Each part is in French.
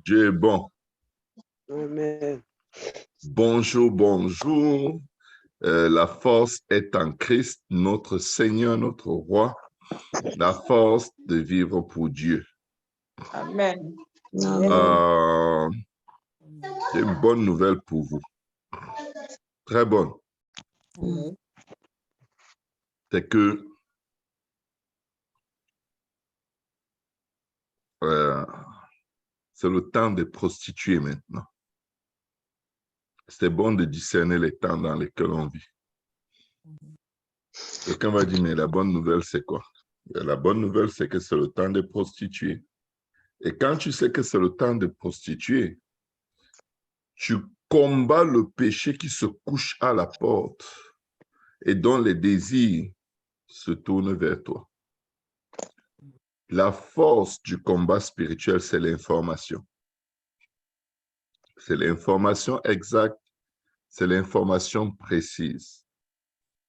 Dieu est bon. Amen. Bonjour, bonjour. La force est en Christ, notre Seigneur, notre Roi. La force de vivre pour Dieu. Amen. J'ai une bonne nouvelle pour vous. Très bonne. C'est que c'est le temps des prostituées maintenant. C'est bon de discerner les temps dans lesquels on vit. Quelqu'un va dire, mais la bonne nouvelle, c'est quoi? La bonne nouvelle, c'est que c'est le temps des prostituées. Et quand tu sais que c'est le temps des prostituées, tu combats le péché qui se couche à la porte et dont les désirs se tournent vers toi. La force du combat spirituel, c'est l'information. C'est l'information exacte, c'est l'information précise.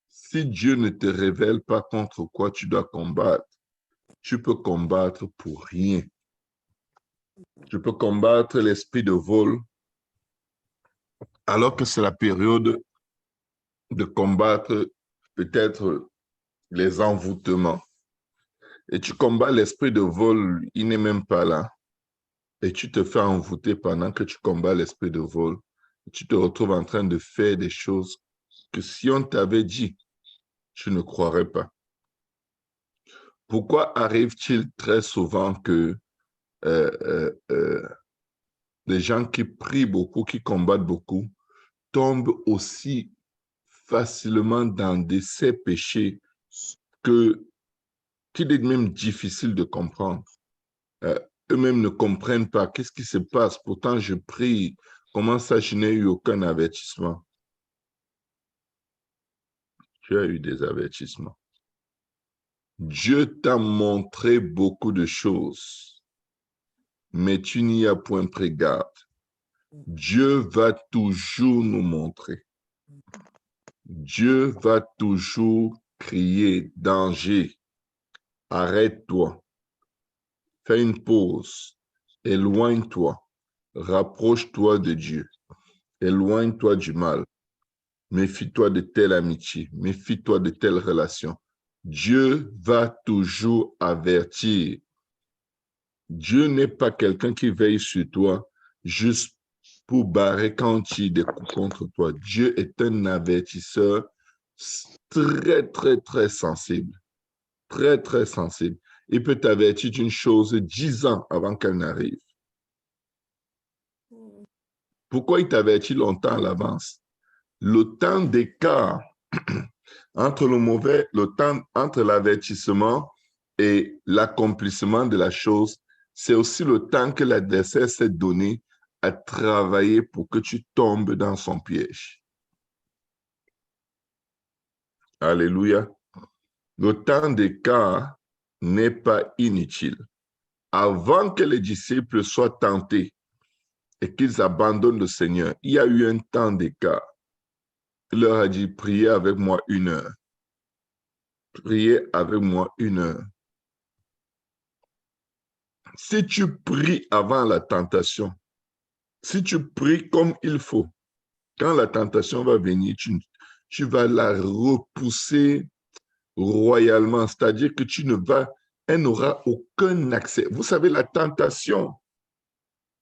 Si Dieu ne te révèle pas contre quoi tu dois combattre, tu peux combattre pour rien. Tu peux combattre l'esprit de vol alors que c'est la période de combattre peut-être les envoûtements. Et tu combats l'esprit de vol, il n'est même pas là. Et tu te fais envoûter pendant que tu combats l'esprit de vol. Et tu te retrouves en train de faire des choses que si on t'avait dit, tu ne croirais pas. Pourquoi arrive-t-il très souvent que les gens qui prient beaucoup, qui combattent beaucoup, tombent aussi facilement dans ces péchés qu'il est même difficile de comprendre. Eux-mêmes ne comprennent pas qu'est-ce qui se passe. Pourtant, je prie. Comment ça, je n'ai eu aucun avertissement? Tu as eu des avertissements. Dieu t'a montré beaucoup de choses, mais tu n'y as point pris garde. Dieu va toujours nous montrer. Dieu va toujours crier, danger, arrête-toi, fais une pause, éloigne-toi, rapproche-toi de Dieu, éloigne-toi du mal, méfie-toi de telle amitié, méfie-toi de telle relation. Dieu va toujours avertir. Dieu n'est pas quelqu'un qui veille sur toi juste pour barrer quand il y a des coups contre toi. Dieu est un avertisseur très, très, très sensible. Très, très sensible. Il peut t'avertir d'une chose 10 ans avant qu'elle n'arrive. Pourquoi il t'avertit longtemps à l'avance? Le temps d'écart entre entre l'avertissement et l'accomplissement de la chose, c'est aussi le temps que l'adversaire s'est donné à travailler pour que tu tombes dans son piège. Alléluia. Le temps d'écart n'est pas inutile. Avant que les disciples soient tentés et qu'ils abandonnent le Seigneur, il y a eu un temps d'écart. Il leur a dit, priez avec moi 1 heure. Priez avec moi 1 heure. Si tu pries avant la tentation, si tu pries comme il faut, quand la tentation va venir, tu vas la repousser royalement, c'est-à-dire que elle n'aura aucun accès. Vous savez, la tentation,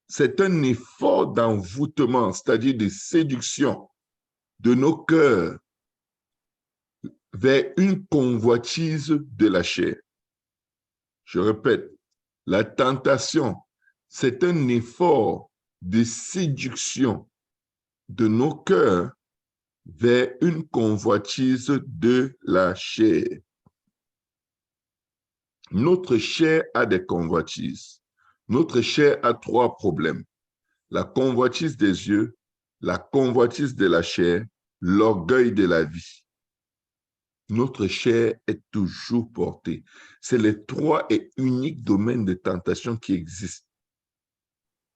c'est un effort d'envoûtement, c'est-à-dire de séduction de nos cœurs vers une convoitise de la chair. Je répète, la tentation, c'est un effort de séduction de nos cœurs vers une convoitise de la chair. Notre chair a des convoitises. Notre chair a 3 problèmes. La convoitise des yeux, la convoitise de la chair, l'orgueil de la vie. Notre chair est toujours portée. C'est les 3 et uniques domaines de tentation qui existent.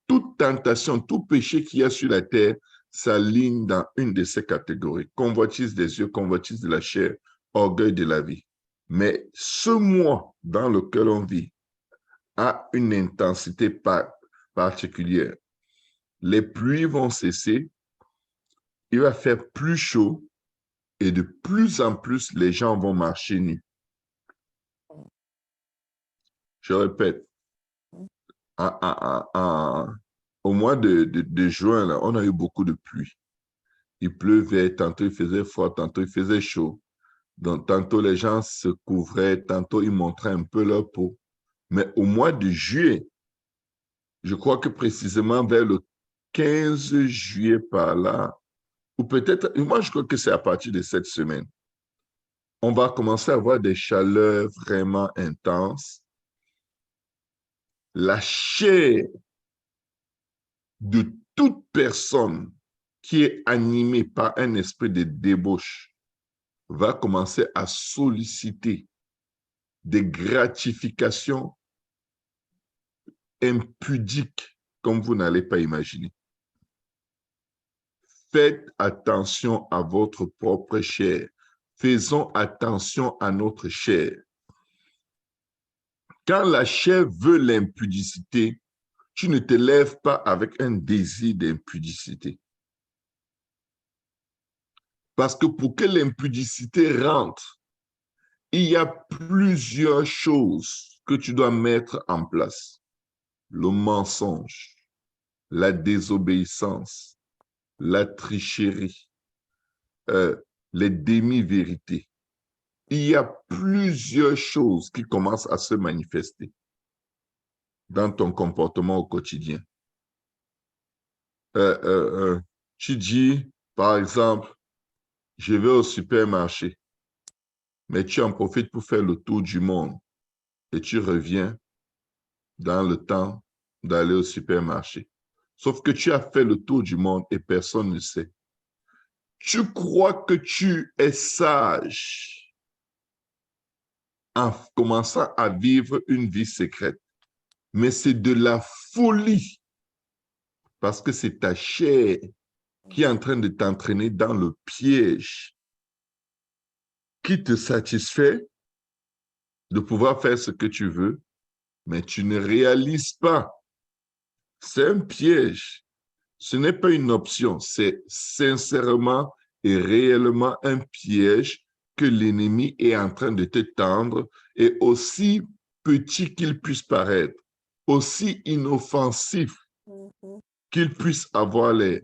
Toute tentation, tout péché qu'il y a sur la terre s'aligne dans une de ces catégories. Convoitise des yeux, convoitise de la chair, orgueil de la vie. Mais ce mois dans lequel on vit a une intensité particulière. Les pluies vont cesser, il va faire plus chaud et de plus en plus, les gens vont marcher nus. Je répète, au mois de juin, là, on a eu beaucoup de pluie. Il pleuvait, tantôt il faisait froid, tantôt il faisait chaud. Donc, tantôt les gens se couvraient, tantôt ils montraient un peu leur peau. Mais au mois de juillet, je crois que précisément vers le 15 juillet par là, ou peut-être, moi je crois que c'est à partir de cette semaine, on va commencer à avoir des chaleurs vraiment intenses. La chair de toute personne qui est animée par un esprit de débauche va commencer à solliciter des gratifications impudiques comme vous n'allez pas imaginer. Faites attention à votre propre chair. Faisons attention à notre chair. Quand la chair veut l'impudicité, tu ne te lèves pas avec un désir d'impudicité. Parce que pour que l'impudicité rentre, il y a plusieurs choses que tu dois mettre en place. Le mensonge, la désobéissance, la tricherie, les demi-vérités. Il y a plusieurs choses qui commencent à se manifester dans ton comportement au quotidien. Tu dis, par exemple, je vais au supermarché, mais tu en profites pour faire le tour du monde et tu reviens dans le temps d'aller au supermarché. Sauf que tu as fait le tour du monde et personne ne sait. Tu crois que tu es sage en commençant à vivre une vie secrète, mais c'est de la folie parce que c'est ta chair qui est en train de t'entraîner dans le piège qui te satisfait de pouvoir faire ce que tu veux, mais tu ne réalises pas. C'est un piège. Ce n'est pas une option, c'est sincèrement et réellement un piège que l'ennemi est en train de te tendre et aussi petit qu'il puisse paraître, aussi inoffensif qu'il puisse avoir l'air,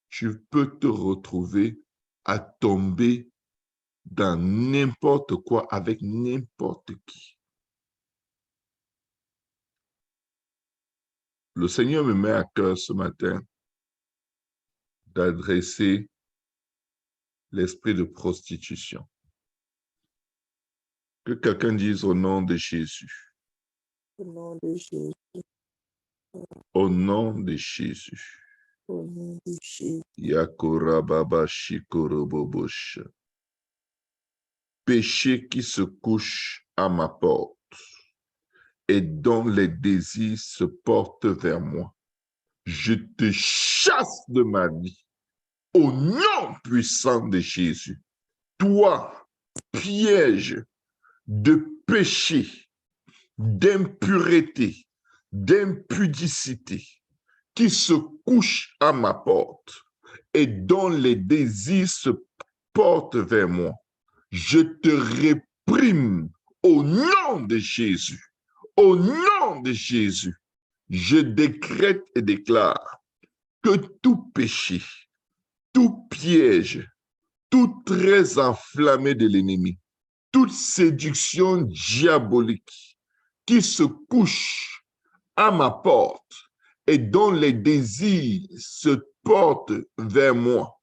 tu peux te retrouver à tomber dans n'importe quoi avec n'importe qui. Le Seigneur me met à cœur ce matin d'adresser l'esprit de prostitution. Que quelqu'un dise au nom de Jésus. Au nom de Jésus. Au nom de Jésus. Au nom de Jésus. Yakorababa shikorobobosh. Péché qui se couche à ma porte et dont les désirs se portent vers moi. Je te chasse de ma vie au nom puissant de Jésus. Toi, piège de péché, d'impureté, d'impudicité qui se couche à ma porte et dont les désirs se portent vers moi. Je te réprime au nom de Jésus. Au nom de Jésus, je décrète et déclare que tout péché, tout piège, tout trait enflammé de l'ennemi, toute séduction diabolique qui se couche à ma porte et dont les désirs se portent vers moi,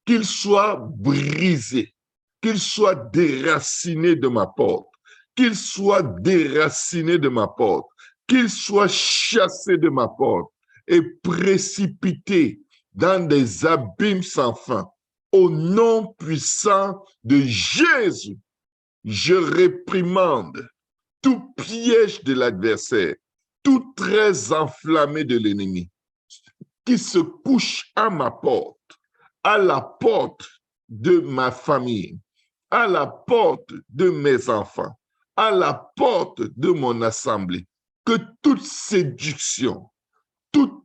qu'il soit brisé, qu'il soit déraciné de ma porte, qu'il soit déraciné de ma porte, qu'il soit chassé de ma porte et précipité dans des abîmes sans fin. Au nom puissant de Jésus, je réprimande tout piège de l'adversaire, tout trait enflammé de l'ennemi qui se couche à ma porte, à la porte de ma famille, à la porte de mes enfants, à la porte de mon assemblée, que toute séduction,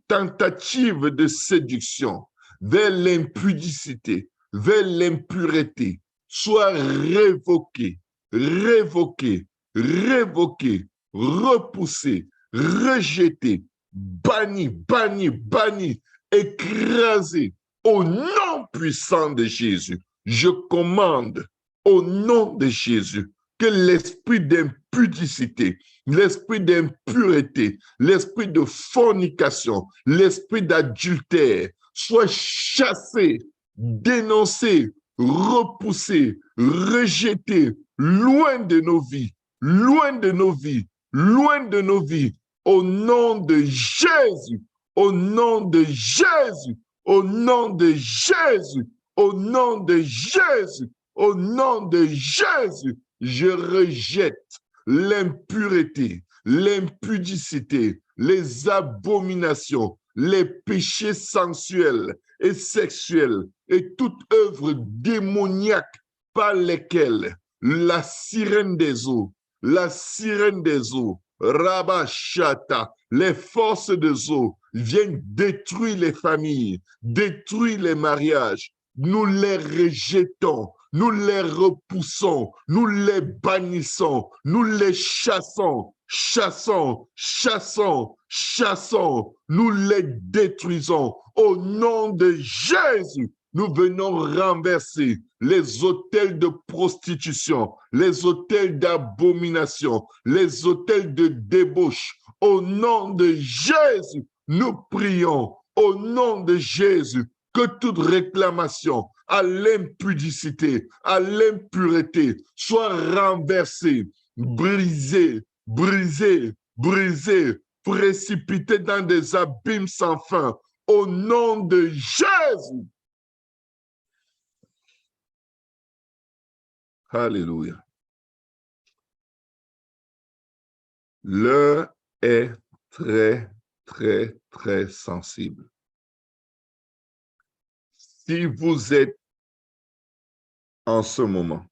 tentative de séduction vers l'impudicité, vers l'impureté, soit révoquée, révoquée, révoquée, repoussée, rejetée, bannie, bannie, bannie, écrasée au nom puissant de Jésus. Je commande au nom de Jésus que l'esprit d'impudicité, l'esprit d'impureté, l'esprit de fornication, l'esprit d'adultère soit chassé, dénoncé, repoussé, rejeté, loin de nos vies, loin de nos vies, loin de nos vies, au nom de Jésus, au nom de Jésus, au nom de Jésus, au nom de Jésus, au nom de Jésus, je rejette l'impureté, l'impudicité, les abominations, les péchés sensuels et sexuels et toute œuvre démoniaque par lesquelles la sirène des eaux, Rabashata, les forces des eaux viennent détruire les familles, détruire les mariages. Nous les rejetons, nous les repoussons, nous les bannissons, nous les chassons, chassons, nous les détruisons. Au nom de Jésus, nous venons renverser les autels de prostitution, les autels d'abomination, les autels de débauche. Au nom de Jésus, nous prions. Au nom de Jésus, que toute réclamation à l'impudicité, à l'impureté soit renversée, brisée, précipitée dans des abîmes sans fin. Au nom de Jésus. Alléluia. L'heure est très, très, très sensible. Si vous êtes en ce moment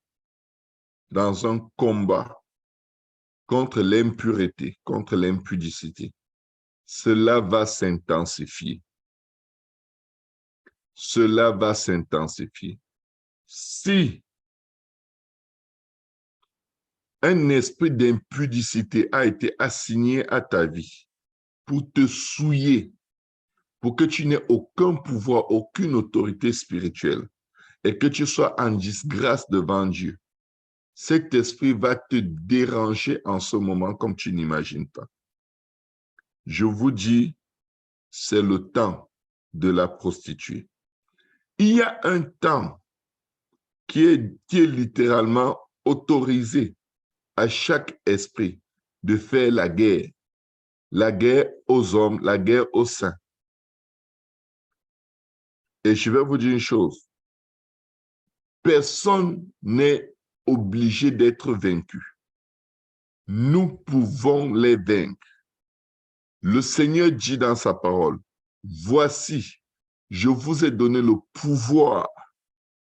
dans un combat contre l'impureté, contre l'impudicité, cela va s'intensifier. Cela va s'intensifier. Si un esprit d'impudicité a été assigné à ta vie pour te souiller, pour que tu n'aies aucun pouvoir, aucune autorité spirituelle et que tu sois en disgrâce devant Dieu, cet esprit va te déranger en ce moment comme tu n'imagines pas. Je vous dis, c'est le temps de la prostituer. Il y a un temps qui est littéralement autorisé à chaque esprit de faire la guerre aux hommes, la guerre aux saints. Et je vais vous dire une chose, personne n'est obligé d'être vaincu. Nous pouvons les vaincre. Le Seigneur dit dans sa parole, voici, je vous ai donné le pouvoir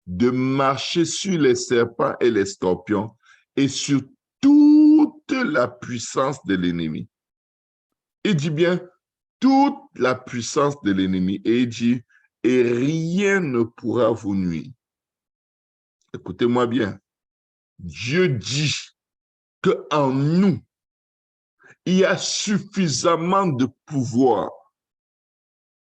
de marcher sur les serpents et les scorpions et sur toute la puissance de l'ennemi. Il dit bien toute la puissance de l'ennemi et il dit et rien ne pourra vous nuire. Écoutez-moi bien. Dieu dit qu'en nous, il y a suffisamment de pouvoir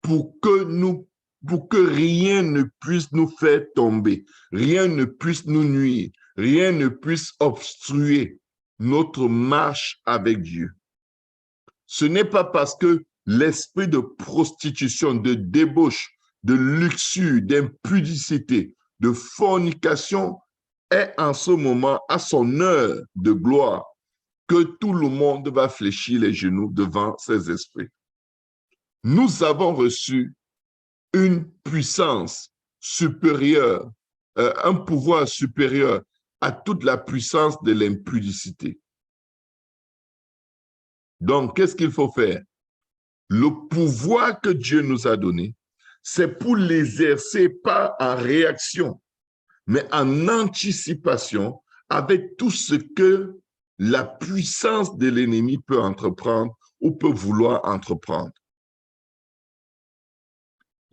pour que rien ne puisse nous faire tomber, rien ne puisse nous nuire, rien ne puisse obstruer notre marche avec Dieu. Ce n'est pas parce que l'esprit de prostitution, de débauche, de luxure, d'impudicité, de fornication est en ce moment à son heure de gloire que tout le monde va fléchir les genoux devant ces esprits. Nous avons reçu une puissance supérieure, un pouvoir supérieur à toute la puissance de l'impudicité. Donc, qu'est-ce qu'il faut faire? Le pouvoir que Dieu nous a donné, c'est pour l'exercer pas en réaction, mais en anticipation avec tout ce que la puissance de l'ennemi peut entreprendre ou peut vouloir entreprendre.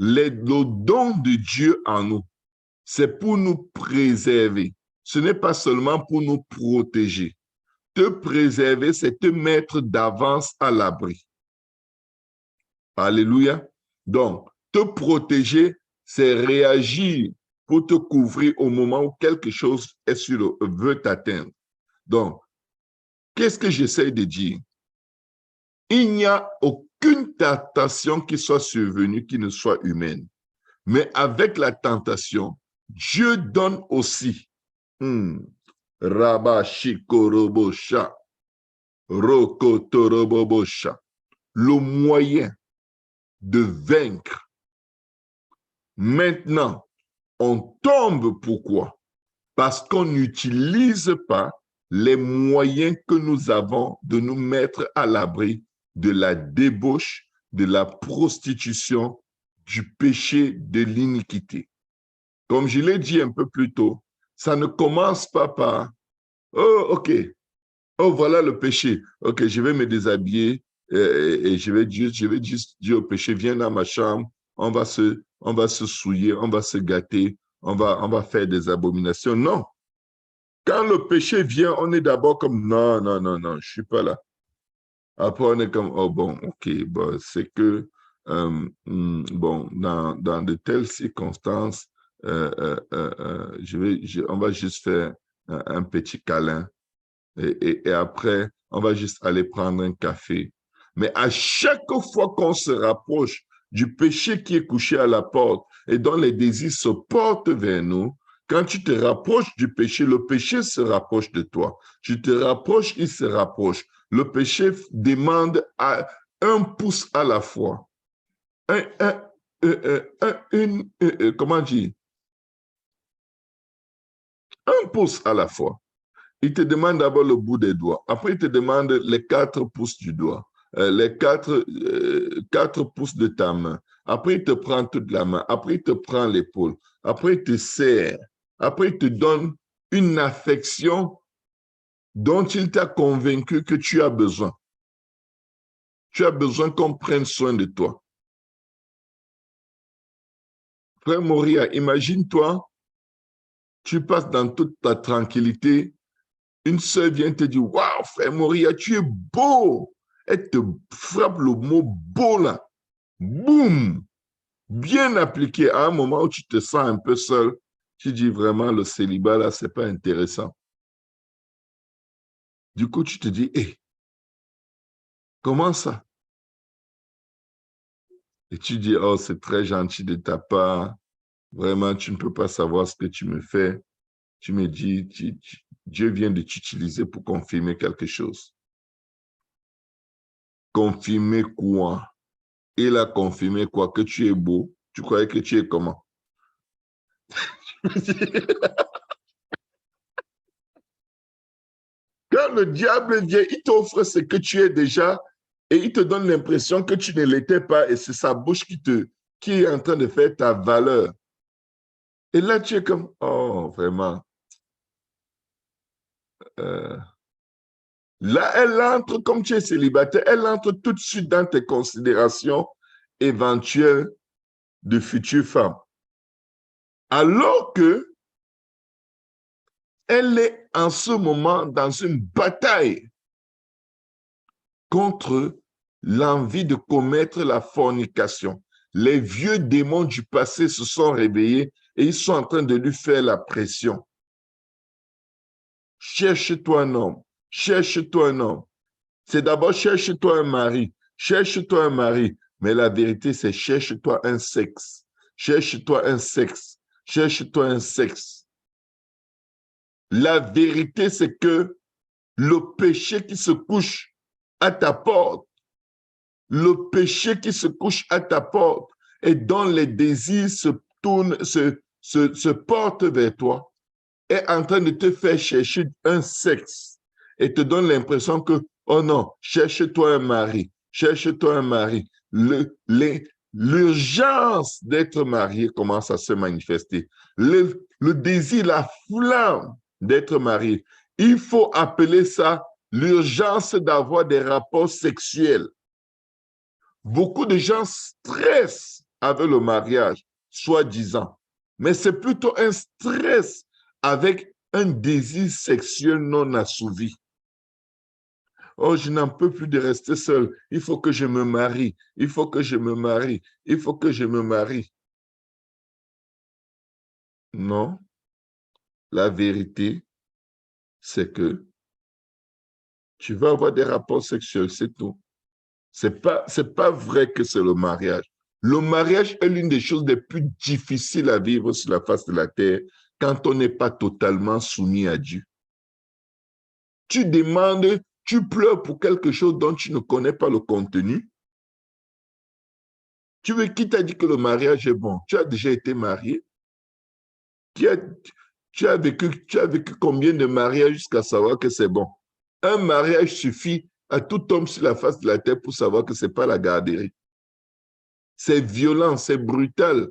le don de Dieu en nous, c'est pour nous préserver. Ce n'est pas seulement pour nous protéger. Te préserver, c'est te mettre d'avance à l'abri. Alléluia. Donc, te protéger, c'est réagir pour te couvrir au moment où quelque chose veut t'atteindre. Donc, qu'est-ce que j'essaie de dire? Il n'y a aucune tentation qui soit survenue qui ne soit humaine. Mais avec la tentation, Dieu donne aussi. Rabashikorobosha, Rokotorobosha, le moyen de vaincre. Maintenant, on tombe pourquoi? Parce qu'on n'utilise pas les moyens que nous avons de nous mettre à l'abri de la débauche, de la prostitution, du péché, de l'iniquité. Comme je l'ai dit un peu plus tôt, ça ne commence pas par « Oh, ok, oh, voilà le péché. Ok, je vais me déshabiller et je vais juste dire au péché, viens dans ma chambre, on va se souiller, on va se gâter, on va faire des abominations. » Non. Quand le péché vient, on est d'abord comme « Non, non, non, non, je ne suis pas là. » Après, on est comme « Oh, bon, ok, bon, c'est que, bon, dans de telles circonstances, on va juste faire un petit câlin. Et après, on va juste aller prendre un café. Mais à chaque fois qu'on se rapproche du péché qui est couché à la porte et dont les désirs se portent vers nous, quand tu te rapproches du péché, le péché se rapproche de toi. Tu te rapproches, il se rapproche. Le péché demande un pouce à la fois. Comment dire? Un pouce à la fois. Il te demande d'abord le bout des doigts. Après, il te demande les 4 pouces du doigt, les 4 pouces de ta main. Après, il te prend toute la main. Après, il te prend l'épaule. Après, il te serre. Après, il te donne une affection dont il t'a convaincu que tu as besoin. Tu as besoin qu'on prenne soin de toi. Frère Moria, imagine-toi, tu passes dans toute ta tranquillité. Une sœur vient te dire, waouh, frère Moria, tu es beau. Elle te frappe le mot beau là. Boum. Bien appliqué à un moment où tu te sens un peu seul. Tu dis vraiment, le célibat là, c'est pas intéressant. Du coup, tu te dis, hé, comment ça? Et tu dis, oh, c'est très gentil de ta part. Vraiment, tu ne peux pas savoir ce que tu me fais. Tu me dis, Dieu vient de t'utiliser pour confirmer quelque chose. Confirmer quoi? Il a confirmé quoi? Que tu es beau. Tu croyais que tu es comment? Quand le diable vient, il t'offre ce que tu es déjà et il te donne l'impression que tu ne l'étais pas et c'est sa bouche qui est en train de faire ta valeur. Et là, tu es comme, oh, vraiment. Là, elle entre, comme tu es célibataire, elle entre tout de suite dans tes considérations éventuelles de futures femmes. Alors que elle est en ce moment dans une bataille contre l'envie de commettre la fornication. Les vieux démons du passé se sont réveillés et ils sont en train de lui faire la pression. Cherche-toi un homme, cherche-toi un homme. C'est d'abord cherche-toi un mari, cherche-toi un mari. Mais la vérité, c'est cherche-toi un sexe, cherche-toi un sexe, cherche-toi un sexe. La vérité, c'est que le péché qui se couche à ta porte, le péché qui se couche à ta porte et dont les désirs se portent vers toi, est en train de te faire chercher un sexe et te donne l'impression que, oh non, cherche-toi un mari, cherche-toi un mari. L'urgence d'être marié commence à se manifester. Le désir, la flamme d'être marié. Il faut appeler ça l'urgence d'avoir des rapports sexuels. Beaucoup de gens stressent avec le mariage, soi-disant. Mais c'est plutôt un stress avec un désir sexuel non assouvi. Oh, je n'en peux plus de rester seul. Il faut que je me marie. Il faut que je me marie. Il faut que je me marie. Non, la vérité, c'est que tu vas avoir des rapports sexuels, c'est tout. C'est pas vrai que c'est le mariage. Le mariage est l'une des choses les plus difficiles à vivre sur la face de la terre quand on n'est pas totalement soumis à Dieu. Tu demandes, tu pleures pour quelque chose dont tu ne connais pas le contenu. Qui t'a dit que le mariage est bon? Tu as déjà été marié? Tu as vécu combien de mariages jusqu'à savoir que c'est bon? Un mariage suffit à tout homme sur la face de la terre pour savoir que ce n'est pas la garderie. C'est violent, c'est brutal.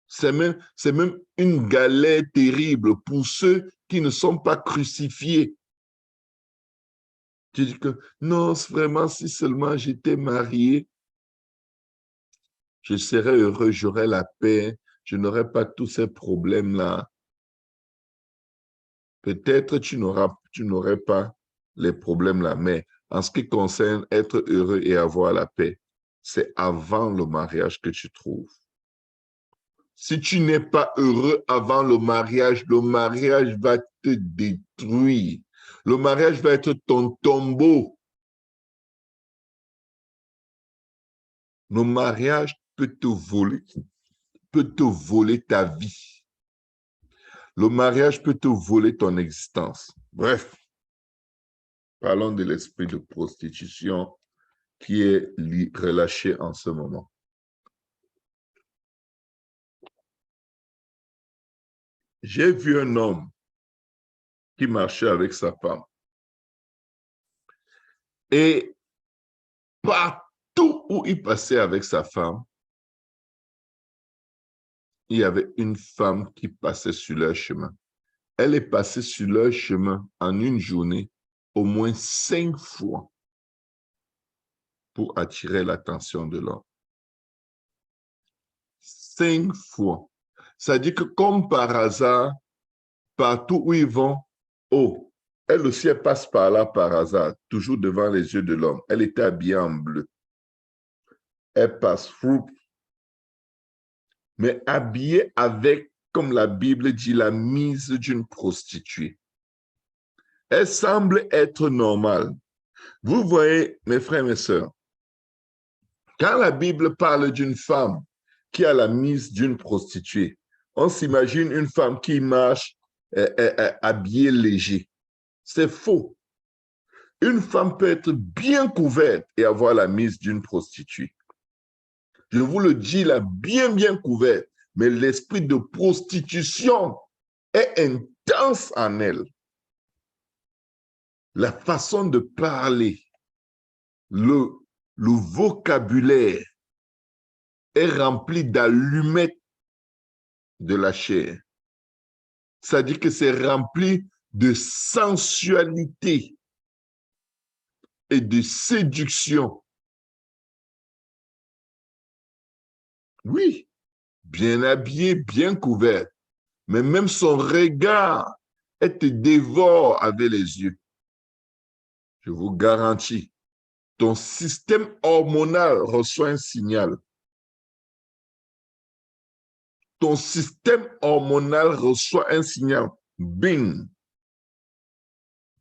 C'est même une galère terrible pour ceux qui ne sont pas crucifiés. Tu dis que non, vraiment, si seulement j'étais marié, je serais heureux, j'aurais la paix, je n'aurais pas tous ces problèmes-là. Peut-être tu n'aurais pas les problèmes-là, mais en ce qui concerne être heureux et avoir la paix, c'est avant le mariage que tu trouves. Si tu n'es pas heureux avant le mariage va te détruire. Le mariage va être ton tombeau. Le mariage peut te voler ta vie. Le mariage peut te voler ton existence. Bref, parlons de l'esprit de prostitution qui est relâché en ce moment. J'ai vu un homme qui marchait avec sa femme. Et partout où il passait avec sa femme, il y avait une femme qui passait sur leur chemin. Elle est passée sur leur chemin en une journée au moins 5 fois pour attirer l'attention de l'homme. 5 fois. Ça dit que comme par hasard, partout où ils vont, oh, elle aussi, elle passe par là par hasard, toujours devant les yeux de l'homme. Elle était habillée en bleu. Elle passe, mais habillée avec, comme la Bible dit, la mise d'une prostituée. Elle semble être normale. Vous voyez, mes frères et mes sœurs, quand la Bible parle d'une femme qui a la mise d'une prostituée, on s'imagine une femme qui marche habillée léger. C'est faux. Une femme peut être bien couverte et avoir la mise d'une prostituée. Je vous le dis là, bien couverte, mais l'esprit de prostitution est intense en elle. La façon de parler, le vocabulaire est rempli d'allumettes de la chair. Ça dit que c'est rempli de sensualité et de séduction. Oui, bien habillée, bien couverte, mais même son regard, elle te dévore avec les yeux. Je vous garantis, ton système hormonal reçoit un signal. Ton système hormonal reçoit un signal. Bing!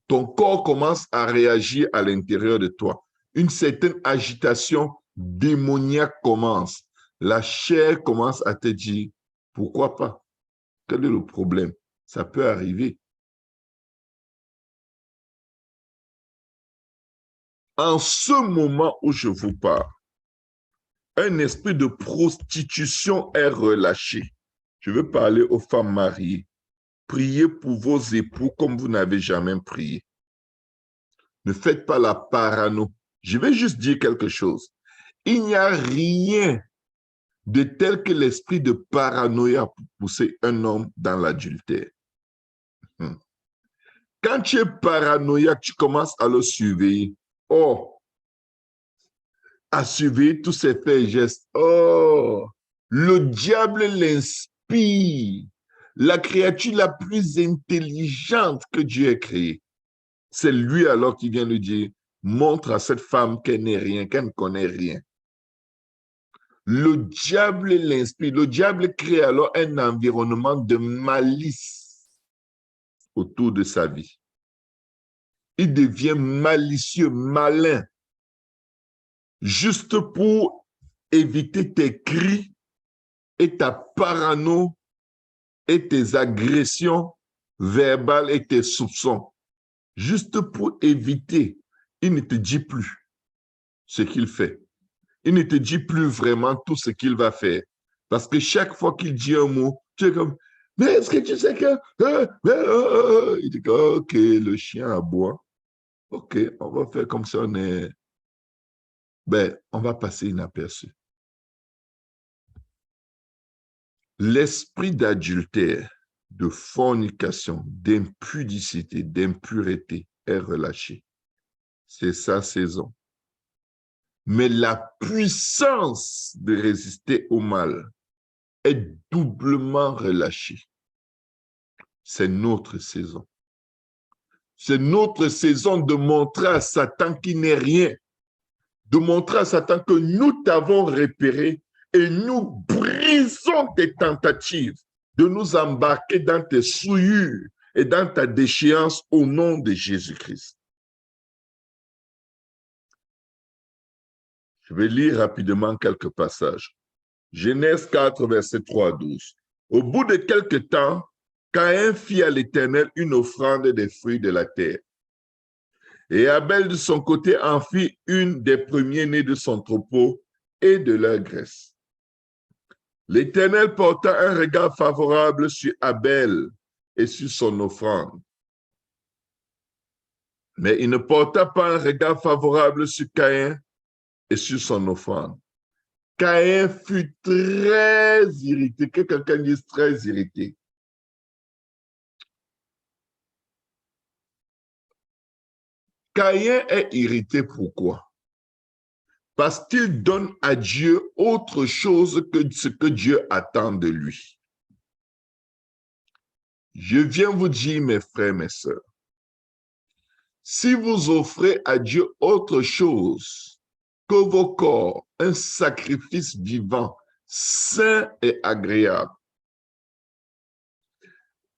Ton corps commence à réagir à l'intérieur de toi. Une certaine agitation démoniaque commence. La chair commence à te dire, pourquoi pas? Quel est le problème? Ça peut arriver. En ce moment où je vous parle, un esprit de prostitution est relâché. Je veux parler aux femmes mariées. Priez pour vos époux comme vous n'avez jamais prié. Ne faites pas la parano. Je vais juste dire quelque chose. Il n'y a rien de tel que l'esprit de paranoïa pour pousser un homme dans l'adultère. Quand tu es paranoïaque, tu commences à le surveiller. Oh, à surveiller tous ses faits et gestes. Oh, le diable l'inspire, la créature la plus intelligente que Dieu ait créée. C'est lui alors qui vient lui dire, montre à cette femme qu'elle n'est rien, qu'elle ne connaît rien. Le diable l'inspire. Le diable crée alors un environnement de malice autour de sa vie. Il devient malicieux, malin, juste pour éviter tes cris et ta parano et tes agressions verbales et tes soupçons. Juste pour éviter, il ne te dit plus ce qu'il fait. Il ne te dit plus vraiment tout ce qu'il va faire. Parce que chaque fois qu'il dit un mot, tu es comme, mais est-ce que tu sais que... Il dit, ok, le chien aboie. Ok, on va faire comme ça, on va passer inaperçu. L'esprit d'adultère, de fornication, d'impudicité, d'impureté est relâché. C'est sa saison. Mais la puissance de résister au mal est doublement relâchée. C'est notre saison. C'est notre saison de montrer à Satan qu'il n'est rien, de montrer à Satan que nous t'avons repéré et nous brisons tes tentatives de nous embarquer dans tes souillures et dans ta déchéance au nom de Jésus-Christ. Je vais lire rapidement quelques passages. Genèse 4, verset 3 à 12. Au bout de quelque temps, Caïn fit à l'Éternel une offrande des fruits de la terre. Et Abel, de son côté, en fit une des premiers-nés de son troupeau et de leur graisse. L'Éternel porta un regard favorable sur Abel et sur son offrande. Mais il ne porta pas un regard favorable sur Caïn et sur son offrande. Caïn fut très irrité, que quelqu'un dise très irrité. Caïn est irrité, pourquoi? Parce qu'il donne à Dieu autre chose que ce que Dieu attend de lui. Je viens vous dire, mes frères, mes sœurs, si vous offrez à Dieu autre chose que vos corps, un sacrifice vivant, sain et agréable,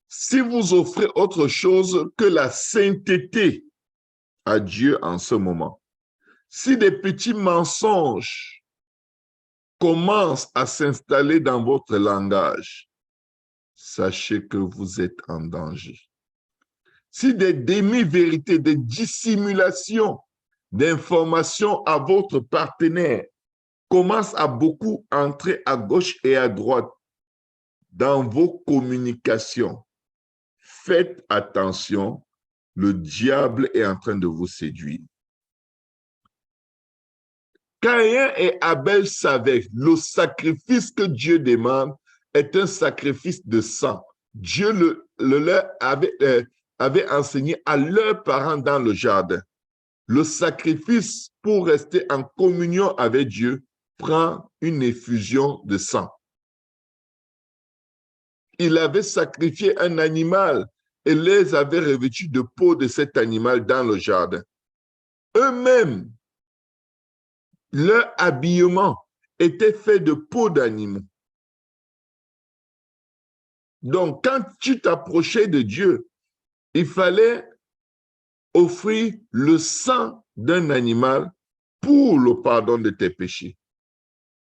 si vous offrez autre chose que la sainteté à Dieu en ce moment, si des petits mensonges commencent à s'installer dans votre langage, sachez que vous êtes en danger. Si des demi-vérités, des dissimulations d'informations à votre partenaire commencent à beaucoup entrer à gauche et à droite dans vos communications, faites attention, le diable est en train de vous séduire. Caïn et Abel savaient le sacrifice que Dieu demande est un sacrifice de sang. Dieu leur avait enseigné à leurs parents dans le jardin. Le sacrifice pour rester en communion avec Dieu prend une effusion de sang. Il avait sacrifié un animal et les avait revêtus de peau de cet animal dans le jardin. Eux-mêmes, leur habillement était fait de peau d'animaux. Donc, quand tu t'approchais de Dieu, il fallait offrir le sang d'un animal pour le pardon de tes péchés,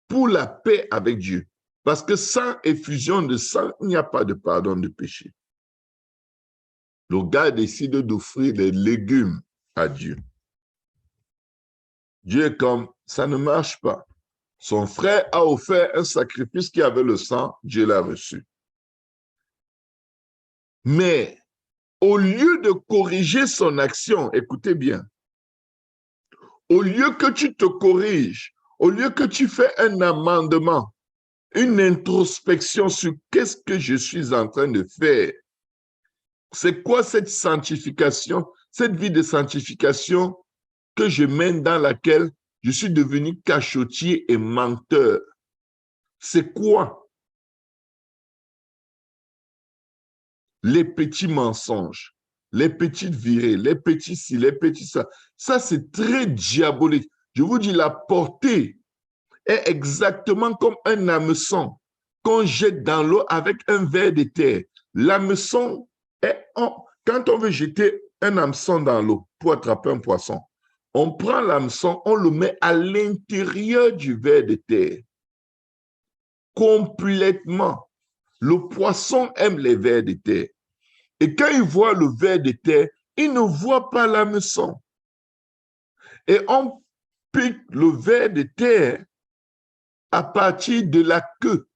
pour la paix avec Dieu. Parce que sans effusion de sang, il n'y a pas de pardon de péché. Le gars décide d'offrir des légumes à Dieu. Dieu est comme, ça ne marche pas. Son frère a offert un sacrifice qui avait le sang, Dieu l'a reçu. Mais au lieu de corriger son action, écoutez bien, au lieu que tu te corriges, au lieu que tu fais un amendement, une introspection sur qu'est-ce que je suis en train de faire, c'est quoi cette sanctification, cette vie de sanctification que je mène dans laquelle je suis devenu cachotier et menteur. C'est quoi? Les petits mensonges, les petites virées, les petits ci, les petits ça. Ça, c'est très diabolique. Je vous dis, la portée est exactement comme un hameçon qu'on jette dans l'eau avec un verre de terre. L'hameçon est... Quand on veut jeter un hameçon dans l'eau pour attraper un poisson, on prend l'hameçon, on le met à l'intérieur du verre de terre. Complètement. Le poisson aime les vers de terre. Et quand il voit le ver de terre, il ne voit pas l'hameçon. Et on pique le ver de terre à partir de la queue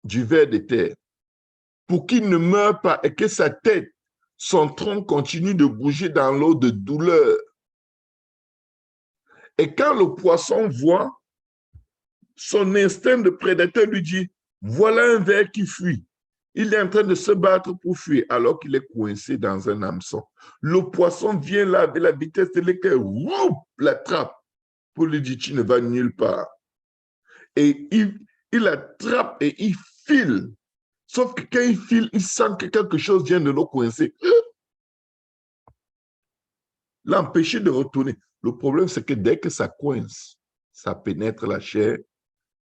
du ver de terre pour qu'il ne meure pas et que sa tête, son tronc continue de bouger dans l'eau de douleur. Et quand le poisson voit, son instinct de prédateur lui dit, voilà un ver qui fuit. Il est en train de se battre pour fuir alors qu'il est coincé dans un hameçon. Le poisson vient là avec la vitesse de l'éclair, l'attrape pour lui dire, tu ne vas nulle part. Et il attrape et il file. Sauf que quand il file, il sent que quelque chose vient de le coincer. L'empêcher de retourner. Le problème, c'est que dès que ça coince, ça pénètre la chair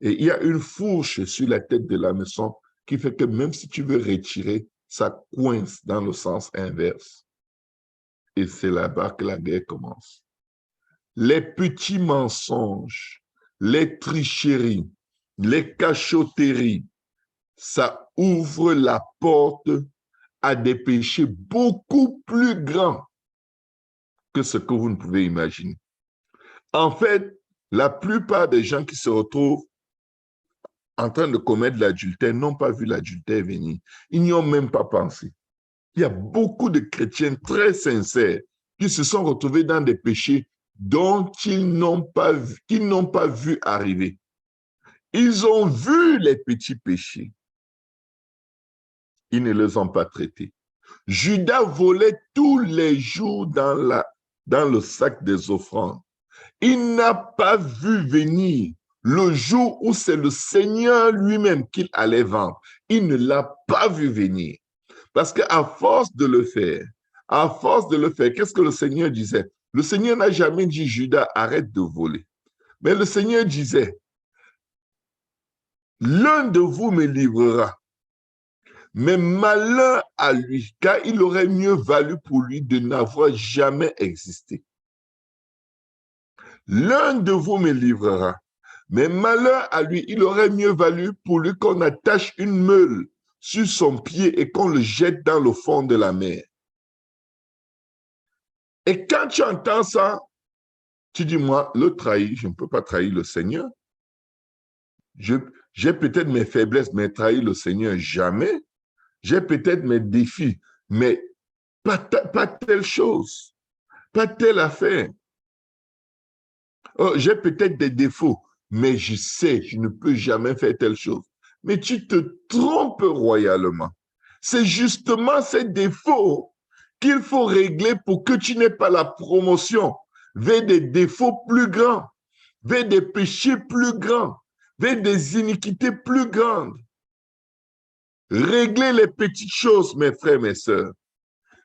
et il y a une fourche sur la tête de l'hameçon qui fait que même si tu veux retirer, ça coince dans le sens inverse. Et c'est là-bas que la guerre commence. Les petits mensonges, les tricheries, les cachotteries, ça ouvre la porte à des péchés beaucoup plus grands que ce que vous ne pouvez imaginer. En fait, la plupart des gens qui se retrouvent en train de commettre l'adultère n'ont pas vu l'adultère venir. Ils n'y ont même pas pensé. Il y a beaucoup de chrétiens très sincères qui se sont retrouvés dans des péchés dont ils n'ont pas vu arriver. Ils ont vu les petits péchés. Ils ne les ont pas traités. Judas volait tous les jours dans le sac des offrandes. Il n'a pas vu venir le jour où c'est le Seigneur lui-même qu'il allait vendre. Il ne l'a pas vu venir. Parce qu'à force de le faire, qu'est-ce que le Seigneur disait? Le Seigneur n'a jamais dit, Judas, arrête de voler. Mais le Seigneur disait, l'un de vous me livrera. Mais malheur à lui, car il aurait mieux valu pour lui de n'avoir jamais existé. L'un de vous me livrera. Mais malheur à lui, il aurait mieux valu pour lui qu'on attache une meule sur son pied et qu'on le jette dans le fond de la mer. Et quand tu entends ça, tu dis, moi, le trahir, je ne peux pas trahir le Seigneur. J'ai peut-être mes faiblesses, mais trahir le Seigneur, jamais. J'ai peut-être mes défis, mais pas telle chose, pas telle affaire. Oh, j'ai peut-être des défauts, mais je sais, je ne peux jamais faire telle chose. Mais tu te trompes royalement. C'est justement ces défauts qu'il faut régler pour que tu n'aies pas la promotion vers des défauts plus grands, vers des péchés plus grands, vers des iniquités plus grandes. Réglez les petites choses, mes frères, mes sœurs.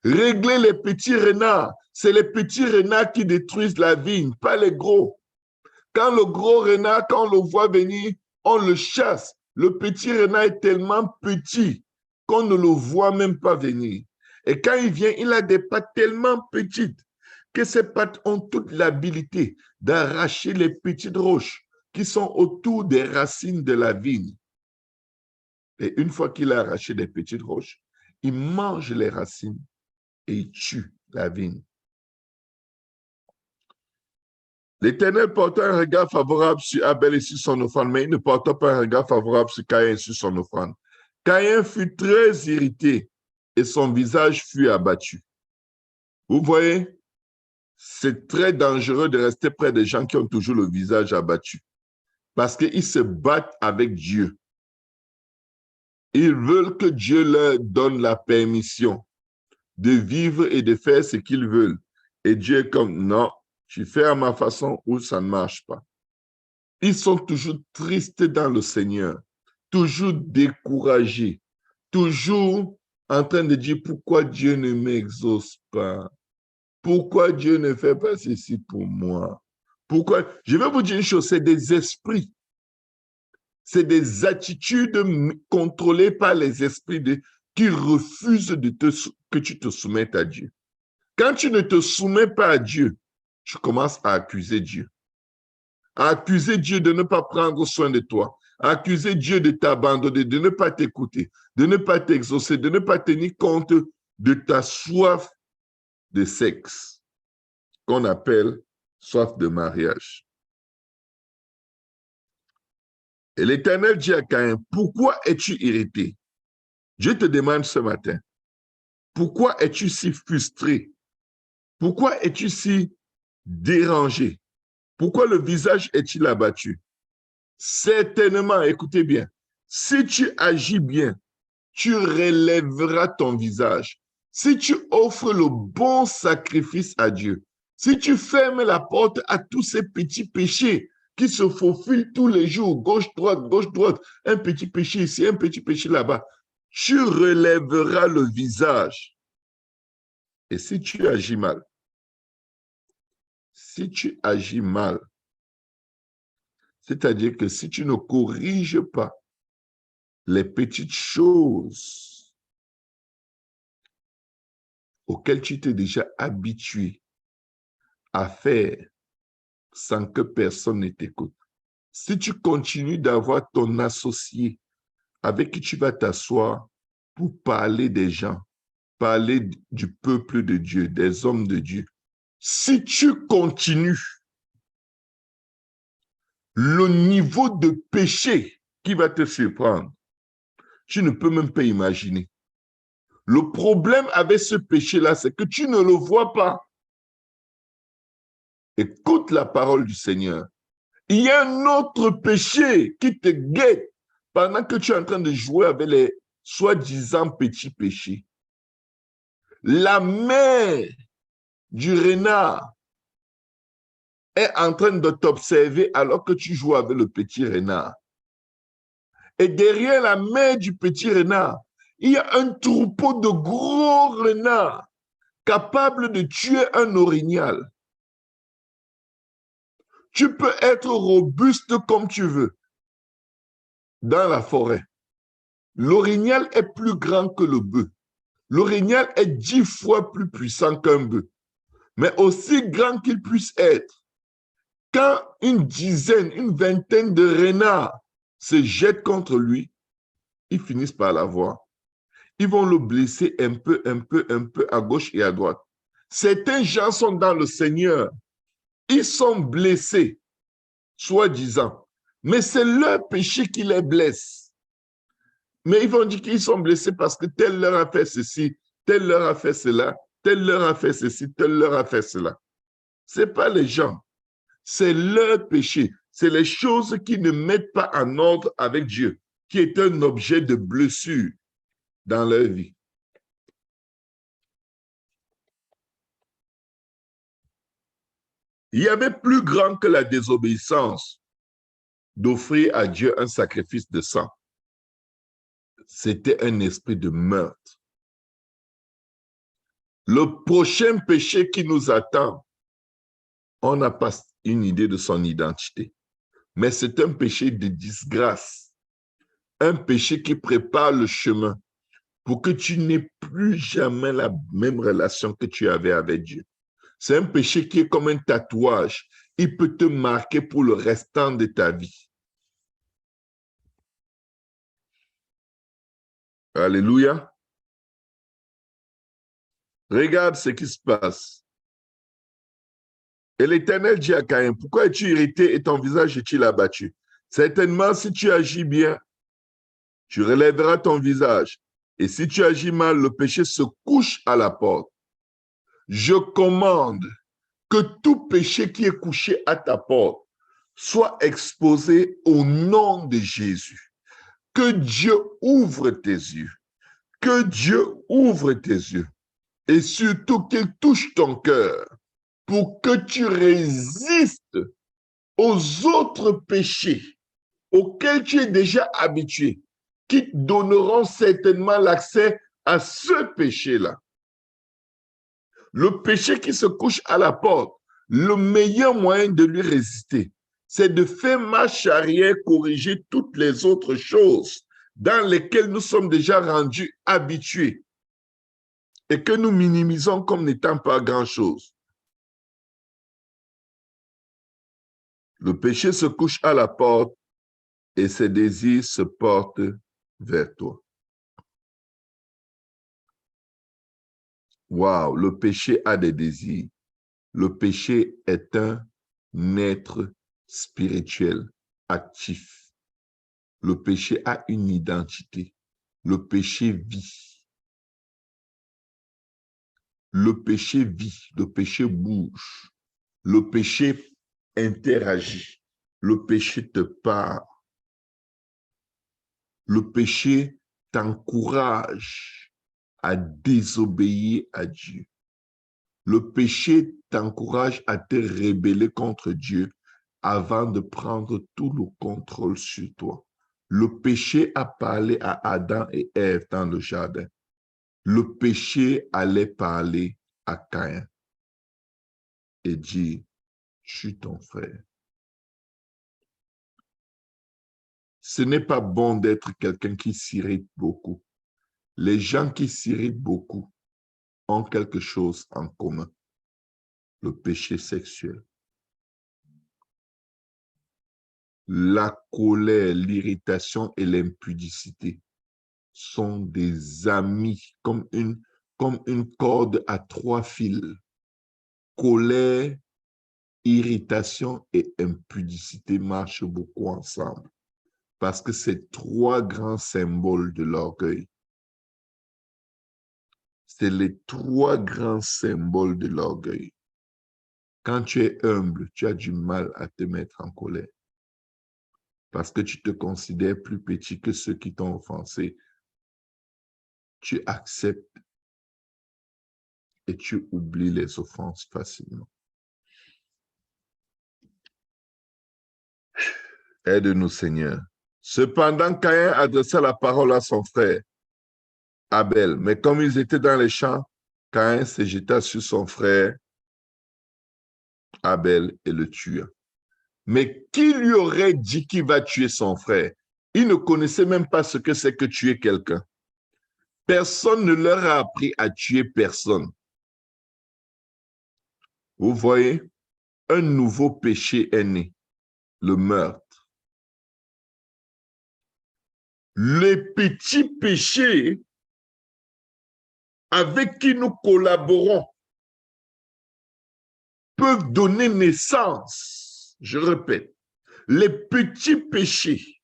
Réglez les petits renards. C'est les petits renards qui détruisent la vigne, pas les gros. Quand le gros renard, quand on le voit venir, on le chasse. Le petit renard est tellement petit qu'on ne le voit même pas venir. Et quand il vient, il a des pattes tellement petites que ces pattes ont toute l'habilité d'arracher les petites roches qui sont autour des racines de la vigne. Et une fois qu'il a arraché des petites roches, il mange les racines et il tue la vigne. L'Éternel porta un regard favorable sur Abel et sur son offrande, mais il ne porta pas un regard favorable sur Caïn et sur son offrande. Caïn fut très irrité et son visage fut abattu. Vous voyez, c'est très dangereux de rester près des gens qui ont toujours le visage abattu parce qu'ils se battent avec Dieu. Ils veulent que Dieu leur donne la permission de vivre et de faire ce qu'ils veulent. Et Dieu est comme, non, Je fais à ma façon ou ça ne marche pas. Ils sont toujours tristes dans le Seigneur, toujours découragés, toujours en train de dire pourquoi Dieu ne m'exauce pas, pourquoi Dieu ne fait pas ceci pour moi. Pourquoi? Je vais vous dire une chose, c'est des esprits, c'est des attitudes contrôlées par les esprits qui refusent que tu te soumettes à Dieu. Quand tu ne te soumets pas à Dieu, tu commences à accuser Dieu. À accuser Dieu de ne pas prendre soin de toi, à accuser Dieu de t'abandonner, de ne pas t'écouter, de ne pas t'exaucer, de ne pas tenir compte de ta soif de sexe, qu'on appelle soif de mariage. Et l'Éternel dit à Caïn, pourquoi es-tu irrité? Dieu te demande ce matin, pourquoi es-tu si frustré? Pourquoi es-tu si dérangé? Pourquoi le visage est-il abattu? Certainement, écoutez bien, si tu agis bien, tu relèveras ton visage. Si tu offres le bon sacrifice à Dieu, si tu fermes la porte à tous ces petits péchés qui se faufilent tous les jours, gauche, droite, un petit péché ici, un petit péché là-bas, tu relèveras le visage. Et si tu agis mal, c'est-à-dire que si tu ne corriges pas les petites choses auxquelles tu t'es déjà habitué à faire sans que personne ne t'écoute, si tu continues d'avoir ton associé avec qui tu vas t'asseoir pour parler des gens, parler du peuple de Dieu, des hommes de Dieu, si tu continues, le niveau de péché qui va te surprendre, tu ne peux même pas imaginer. Le problème avec ce péché-là, c'est que tu ne le vois pas. Écoute la parole du Seigneur. Il y a un autre péché qui te guette pendant que tu es en train de jouer avec les soi-disant petits péchés. La mère du renard est en train de t'observer alors que tu joues avec le petit renard. Et derrière la mère du petit renard, il y a un troupeau de gros renards capables de tuer un orignal. Tu peux être robuste comme tu veux dans la forêt. L'orignal est plus grand que le bœuf. L'orignal est 10 fois plus puissant qu'un bœuf. Mais aussi grand qu'il puisse être, quand une dizaine, une vingtaine de renards se jettent contre lui, ils finissent par l'avoir. Ils vont le blesser un peu à gauche et à droite. Certains gens sont dans le Seigneur. Ils sont blessés, soi-disant. Mais c'est leur péché qui les blesse. Mais ils vont dire qu'ils sont blessés parce que tel leur a fait ceci, tel leur a fait cela, tel leur a fait ceci, tel leur a fait cela. Ce n'est pas les gens. C'est leur péché. C'est les choses qui ne mettent pas en ordre avec Dieu, qui est un objet de blessure dans leur vie. Il y avait plus grand que la désobéissance d'offrir à Dieu un sacrifice de sang. C'était un esprit de meurtre. Le prochain péché qui nous attend, on n'a pas une idée de son identité, mais c'est un péché de disgrâce, un péché qui prépare le chemin pour que tu n'aies plus jamais la même relation que tu avais avec Dieu. C'est un péché qui est comme un tatouage. Il peut te marquer pour le restant de ta vie. Alléluia. Regarde ce qui se passe. Et l'Éternel dit à Caïn, pourquoi es-tu irrité et ton visage est-il abattu? Certainement, si tu agis bien, tu relèveras ton visage. Et si tu agis mal, le péché se couche à la porte. Je commande que tout péché qui est couché à ta porte soit exposé au nom de Jésus. Que Dieu ouvre tes yeux. Que Dieu ouvre tes yeux. Et surtout qu'il touche ton cœur. pour que tu résistes aux autres péchés auxquels tu es déjà habitué, qui te donneront certainement l'accès à ce péché-là. Le péché qui se couche à la porte, le meilleur moyen de lui résister, c'est de faire marche arrière, corriger toutes les autres choses dans lesquelles nous sommes déjà rendus habitués et que nous minimisons comme n'étant pas grand-chose. Le péché se couche à la porte et ses désirs se portent vers toi. Waouh, le péché a des désirs. Le péché est un être spirituel, actif. Le péché a une identité. Le péché vit. Le péché vit, le péché bouge. Le péché interagit. Le péché te parle. Le péché t'encourage à désobéir à Dieu. Le péché t'encourage à te rebeller contre Dieu avant de prendre tout le contrôle sur toi. Le péché a parlé à Adam et Ève dans le jardin. Le péché allait parler à Caïn et dire, je suis ton frère. Ce n'est pas bon d'être quelqu'un qui s'irrite beaucoup. Les gens qui s'irritent beaucoup ont quelque chose en commun. Le péché sexuel. La colère, l'irritation et l'impudicité sont des amis comme une corde à 3 fils. Colère, irritation et impudicité marchent beaucoup ensemble parce que c'est 3 grands symboles de l'orgueil. C'est les 3 grands symboles de l'orgueil. Quand tu es humble, tu as du mal à te mettre en colère parce que tu te considères plus petit que ceux qui t'ont offensé. Tu acceptes et tu oublies les offenses facilement. Aide-nous, Seigneur. Cependant, Caïn adressa la parole à son frère Abel, mais comme ils étaient dans les champs, Caïn se jeta sur son frère Abel et le tua. Mais qui lui aurait dit qu'il va tuer son frère? Il ne connaissait même pas ce que c'est que tuer quelqu'un. Personne ne leur a appris à tuer personne. Vous voyez, un nouveau péché est né, le meurtre. Les petits péchés avec qui nous collaborons peuvent donner naissance, je répète, les petits péchés,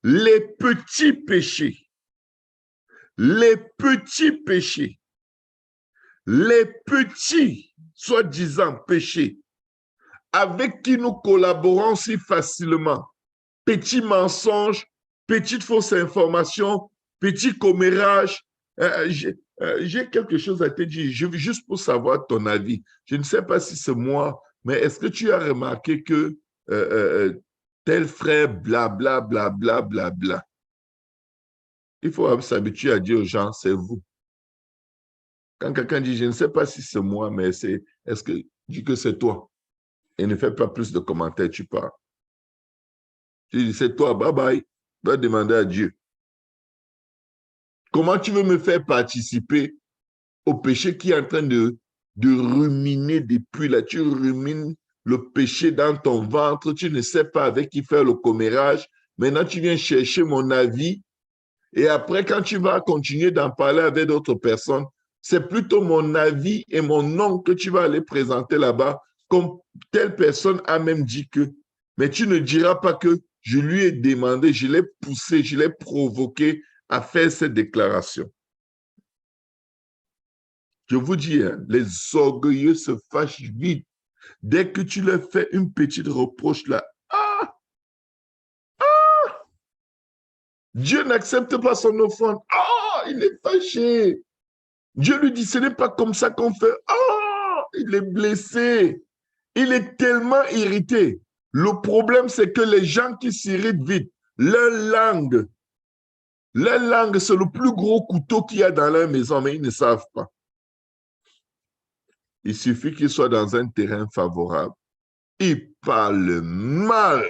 les petits péchés, les petits péchés, les petits, soi-disant péchés, avec qui nous collaborons si facilement, petits mensonges, petites fausses informations, petits commérages. J'ai quelque chose à te dire, juste pour savoir ton avis. Je ne sais pas si c'est moi, mais est-ce que tu as remarqué que tel frère, blabla, blabla, blabla. Il faut s'habituer à dire aux gens, c'est vous. Quand quelqu'un dit, je ne sais pas si c'est moi, mais est-ce que dis que c'est toi? Et ne fais pas plus de commentaires, tu pars. Tu dis, c'est toi, bye bye. Va demander à Dieu. Comment tu veux me faire participer au péché qui est en train de ruminer depuis là? Tu rumines le péché dans ton ventre, tu ne sais pas avec qui faire le commérage. Maintenant, tu viens chercher mon avis et après, quand tu vas continuer d'en parler avec d'autres personnes, c'est plutôt mon avis et mon nom que tu vas aller présenter là-bas comme telle personne a même dit que. Mais tu ne diras pas que je lui ai demandé, je l'ai poussé, je l'ai provoqué à faire cette déclaration. Je vous dis, hein, les orgueilleux se fâchent vite. Dès que tu leur fais une petite reproche là, Dieu n'accepte pas son offrande. Il est fâché. Dieu lui dit, ce n'est pas comme ça qu'on fait. il est blessé. Il est tellement irrité. Le problème, c'est que les gens qui s'irritent vite, leur langue, c'est le plus gros couteau qu'il y a dans leur maison, mais ils ne savent pas. Il suffit qu'ils soient dans un terrain favorable. Ils parlent mal.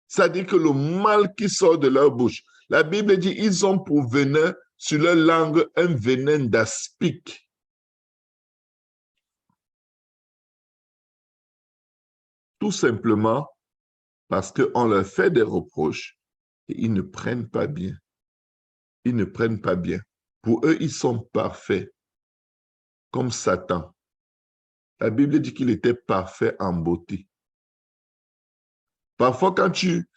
C'est-à-dire que le mal qui sort de leur bouche. La Bible dit, ils ont pour venin sur leur langue un venin d'aspic. Tout simplement parce qu'on leur fait des reproches et ils ne prennent pas bien. Ils ne prennent pas bien. Pour eux, ils sont parfaits, comme Satan. La Bible dit qu'il était parfait en beauté. Parfois, quand tu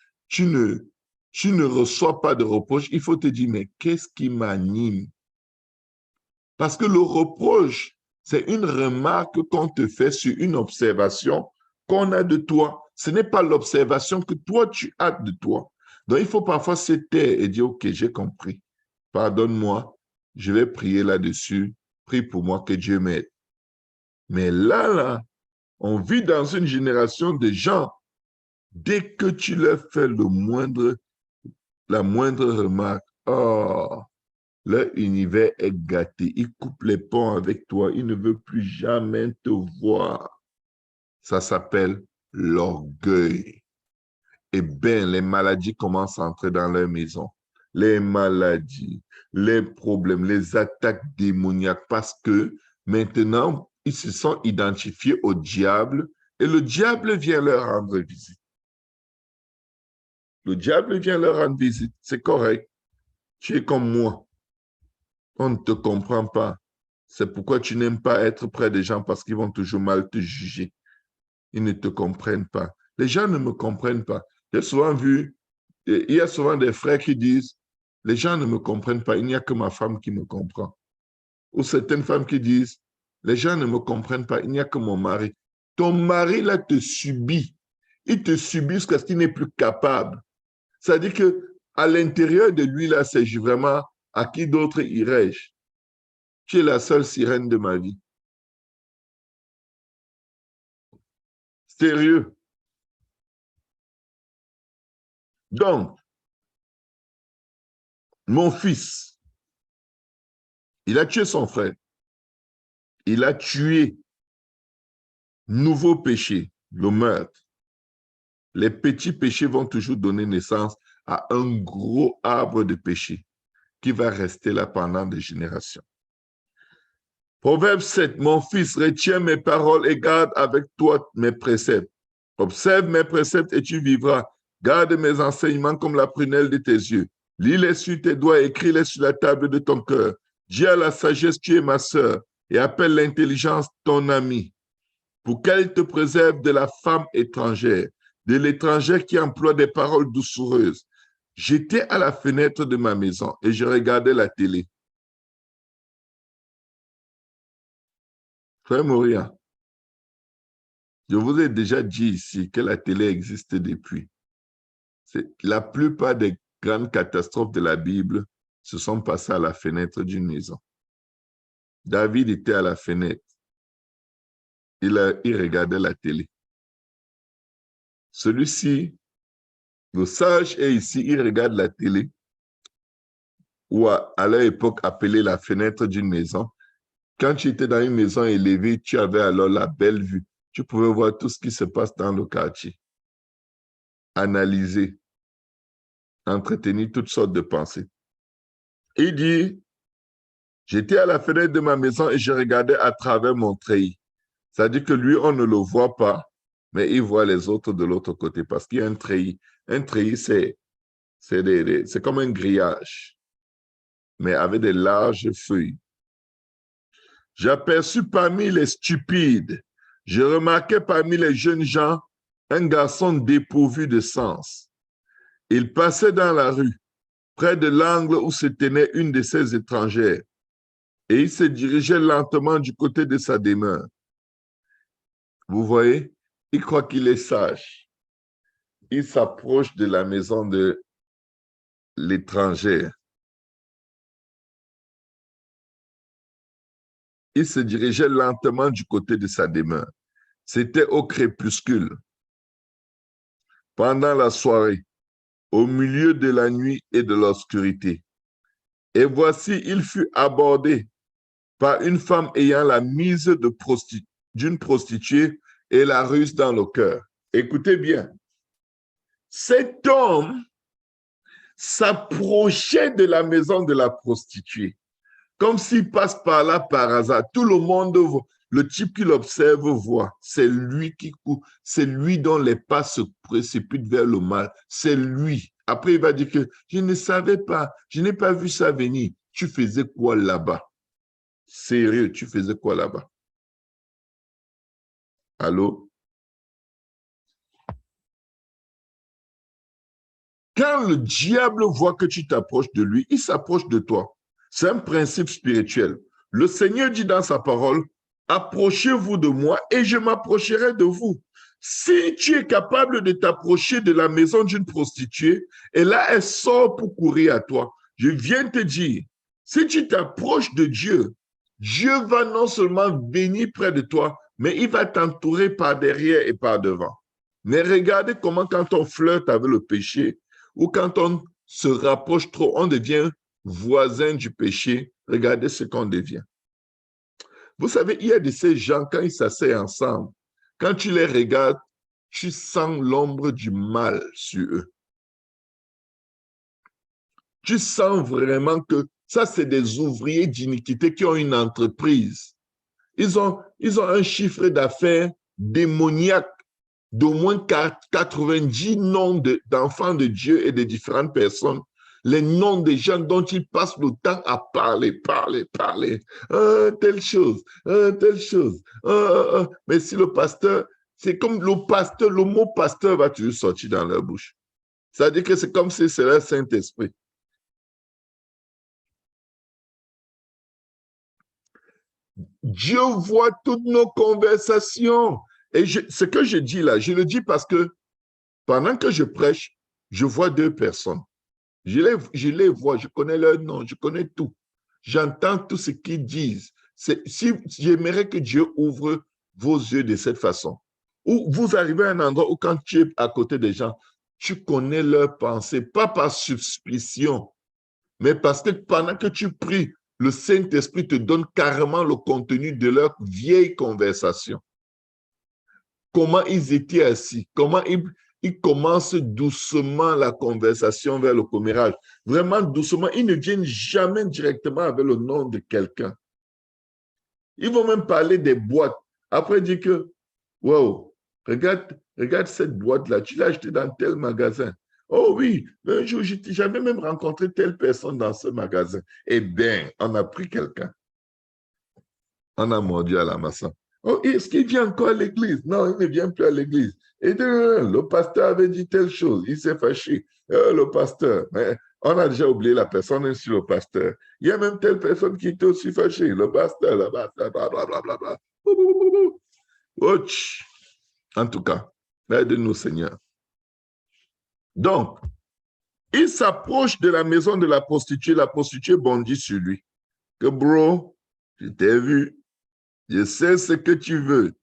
ne reçois pas de reproche, il faut te dire, mais qu'est-ce qui m'anime? Parce que le reproche, c'est une remarque qu'on te fait sur une observation qu'on a de toi. Ce n'est pas l'observation que toi, tu as de toi. Donc, il faut parfois se taire et dire, OK, j'ai compris. Pardonne-moi, je vais prier là-dessus. Prie pour moi que Dieu m'aide. Mais là, on vit dans une génération de gens, dès que tu leur fais la moindre remarque, oh, leur univers est gâté. Ils coupent les ponts avec toi. Ils ne veulent plus jamais te voir. Ça s'appelle l'orgueil. Eh bien, les maladies commencent à entrer dans leur maison. Les maladies, les problèmes, les attaques démoniaques, parce que maintenant, ils se sont identifiés au diable et le diable vient leur rendre visite. Le diable vient leur rendre visite. C'est correct. Tu es comme moi. On ne te comprend pas. C'est pourquoi tu n'aimes pas être près des gens parce qu'ils vont toujours mal te juger. Ils ne te comprennent pas. Les gens ne me comprennent pas. J'ai souvent vu, il y a souvent des frères qui disent, les gens ne me comprennent pas, il n'y a que ma femme qui me comprend. Ou certaines femmes qui disent, les gens ne me comprennent pas, il n'y a que mon mari. Ton mari, là, te subit. Il te subit jusqu'à ce qu'il n'est plus capable. C'est-à-dire qu'à l'intérieur de lui, là, c'est vraiment à qui d'autre irais-je? Tu es la seule sirène de ma vie. Sérieux. Donc, mon fils, il a tué son frère. Il a tué. Nouveau péché, le meurtre. Les petits péchés vont toujours donner naissance à un gros arbre de péché qui va rester là pendant des générations. Proverbe 7, mon fils, retiens mes paroles et garde avec toi mes préceptes. Observe mes préceptes et tu vivras. Garde mes enseignements comme la prunelle de tes yeux. Lis-les sur tes doigts, écris-les sur la table de ton cœur. Dis à la sagesse, tu es ma sœur, et appelle l'intelligence ton ami, pour qu'elle te préserve de la femme étrangère, de l'étranger qui emploie des paroles doucereuses. J'étais à la fenêtre de ma maison et je regardais la télé. Frère Moria, je vous ai déjà dit ici que la télé existe depuis. La plupart des grandes catastrophes de la Bible se sont passées à la fenêtre d'une maison. David était à la fenêtre. Il regardait la télé. Celui-ci, le sage est ici, il regarde la télé, ou à leur époque appelée la fenêtre d'une maison. Quand tu étais dans une maison élevée, tu avais alors la belle vue. Tu pouvais voir tout ce qui se passe dans le quartier. Analyser, entretenir toutes sortes de pensées. Il dit, j'étais à la fenêtre de ma maison et je regardais à travers mon treillis. C'est-à-dire que lui, on ne le voit pas, mais il voit les autres de l'autre côté parce qu'il y a un treillis. Un treillis, c'est comme un grillage, mais avec des larges feuilles. J'aperçus parmi les stupides, je remarquais parmi les jeunes gens un garçon dépourvu de sens. Il passait dans la rue, près de l'angle où se tenait une de ces étrangères, et il se dirigeait lentement du côté de sa demeure. Vous voyez, il croit qu'il est sage. Il s'approche de la maison de l'étrangère. il se dirigeait lentement du côté de sa demeure. C'était au crépuscule, pendant la soirée, au milieu de la nuit et de l'obscurité. Et voici, il fut abordé par une femme ayant la mise d'une prostituée et la ruse dans le cœur. Écoutez bien, cet homme s'approchait de la maison de la prostituée, comme s'il passe par là par hasard. Tout le monde voit. Le type qui l'observe voit. C'est lui qui court. C'est lui dont les pas se précipitent vers le mal. C'est lui. Après, il va dire que je ne savais pas, je n'ai pas vu ça venir. Tu faisais quoi là-bas? Sérieux, tu faisais quoi là-bas? Allô? Quand le diable voit que tu t'approches de lui, il s'approche de toi. C'est un principe spirituel. Le Seigneur dit dans sa parole, approchez-vous de moi et je m'approcherai de vous. Si tu es capable de t'approcher de la maison d'une prostituée, et là, elle sort pour courir à toi, je viens te dire, si tu t'approches de Dieu, Dieu va non seulement venir près de toi, mais il va t'entourer par derrière et par devant. Mais regardez comment quand on flirte avec le péché, ou quand on se rapproche trop, on devient voisin du péché. Regardez ce qu'on devient. Vous savez, il y a de ces gens, quand ils s'asseyent ensemble, quand tu les regardes, tu sens l'ombre du mal sur eux. Tu sens vraiment que ça, c'est des ouvriers d'iniquité qui ont une entreprise. Ils ont un chiffre d'affaires démoniaque d'au moins 90 noms d'enfants de Dieu et de différentes personnes. Les noms des gens dont ils passent le temps à parler. Telle chose, telle chose. Mais si le pasteur, c'est comme le mot pasteur va toujours sortir dans leur bouche. Ça veut dire que c'est comme si c'est le Saint-Esprit. Dieu voit toutes nos conversations. Et ce que je dis là, je le dis parce que pendant que je prêche, je vois deux personnes. Je les vois, je connais leur nom, je connais tout. J'entends tout ce qu'ils disent. Si j'aimerais que Dieu ouvre vos yeux de cette façon, où vous arrivez à un endroit où quand tu es à côté des gens, tu connais leurs pensées, pas par suspicion, mais parce que pendant que tu pries, le Saint-Esprit te donne carrément le contenu de leur vieille conversation. Comment ils étaient assis, comment ils commencent doucement la conversation vers le commérage. Vraiment doucement, ils ne viennent jamais directement avec le nom de quelqu'un. Ils vont même parler des boîtes. Après, dire que, wow, regarde cette boîte-là, tu l'as achetée dans tel magasin. Oh oui, un jour, j'avais même rencontré telle personne dans ce magasin. Eh bien, on a pris quelqu'un. On a mordu à la maçon. Oh, est-ce qu'il vient encore à l'église? Non, il ne vient plus à l'église. Et le pasteur avait dit telle chose, il s'est fâché. Le pasteur, mais on a déjà oublié la personne sur le pasteur. Il y a même telle personne qui était aussi fâchée. Le pasteur, blablabla. Ouch. En tout cas, aide-nous, Seigneur. Donc, il s'approche de la maison de la prostituée bondit sur lui. Que bro, je t'ai vu, je sais ce que tu veux.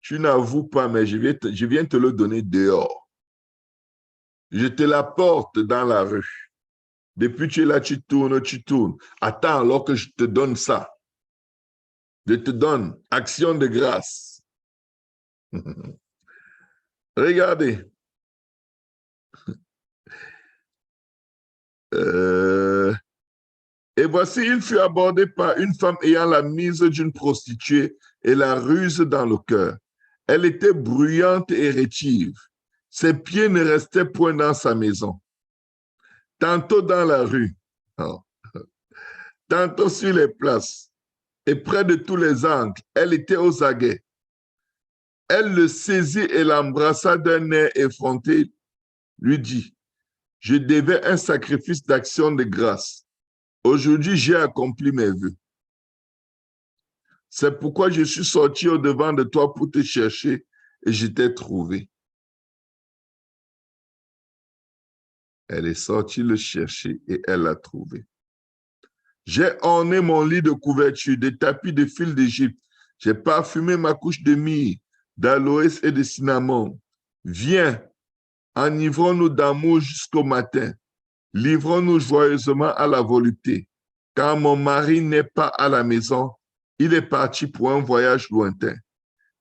Tu n'avoues pas, mais je viens te le donner dehors. Je te l'apporte dans la rue. Depuis tu es là, tu tournes. Attends alors que je te donne ça. Je te donne action de grâce. Regardez. Et voici, il fut abordé par une femme ayant la mise d'une prostituée et la ruse dans le cœur. Elle était bruyante et rétive. Ses pieds ne restaient point dans sa maison. Tantôt dans la rue, tantôt sur les places, et près de tous les angles, elle était aux aguets. Elle le saisit et l'embrassa d'un air effronté, lui dit, « Je devais un sacrifice d'action de grâce. Aujourd'hui, j'ai accompli mes vœux. C'est pourquoi je suis sorti au-devant de toi pour te chercher et je t'ai trouvé. » Elle est sortie le chercher et elle l'a trouvé. J'ai orné mon lit de couverture, de tapis de fil d'Égypte. J'ai parfumé ma couche de myrrhe, d'aloès et de cinnamon. Viens, enivrons-nous d'amour jusqu'au matin. Livrons-nous joyeusement à la volupté. Car mon mari n'est pas à la maison, il est parti pour un voyage lointain.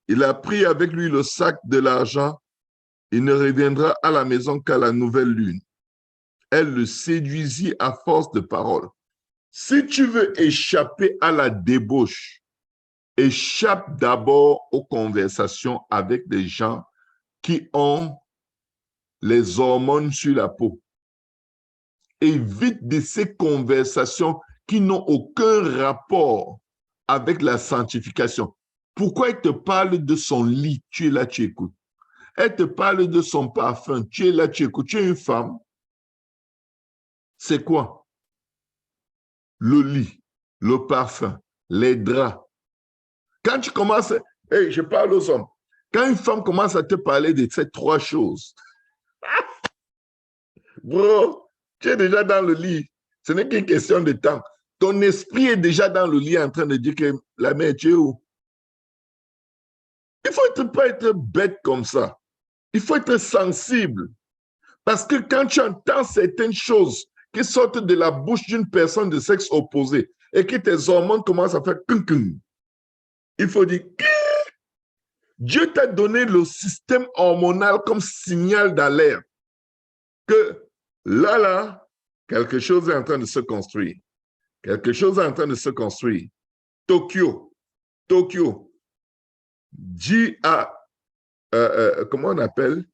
Il a pris avec lui le sac de l'argent. Il ne reviendra à la maison qu'à la nouvelle lune. Elle le séduisit à force de paroles. Si tu veux échapper à la débauche, échappe d'abord aux conversations avec des gens qui ont les hormones sur la peau. Évite de ces conversations qui n'ont aucun rapport avec la sanctification. Pourquoi elle te parle de son lit? Tu es là, tu écoutes. Elle te parle de son parfum. Tu es là, tu écoutes. Tu es une femme. C'est quoi? Le lit, le parfum, les draps. Quand tu commences, hey, je parle aux hommes. Quand une femme commence à te parler de ces trois choses, bro, tu es déjà dans le lit. Ce n'est qu'une question de temps. Ton esprit est déjà dans le lit en train de dire que la mère, tu es où? Il ne faut pas être bête comme ça. Il faut être sensible. Parce que quand tu entends certaines choses qui sortent de la bouche d'une personne de sexe opposé et que tes hormones commencent à faire kung, il faut dire Dieu t'a donné le système hormonal comme signal d'alerte que là, quelque chose est en train de se construire. Quelque chose est en train de se construire. Tokyo, dit à, comment on appelle,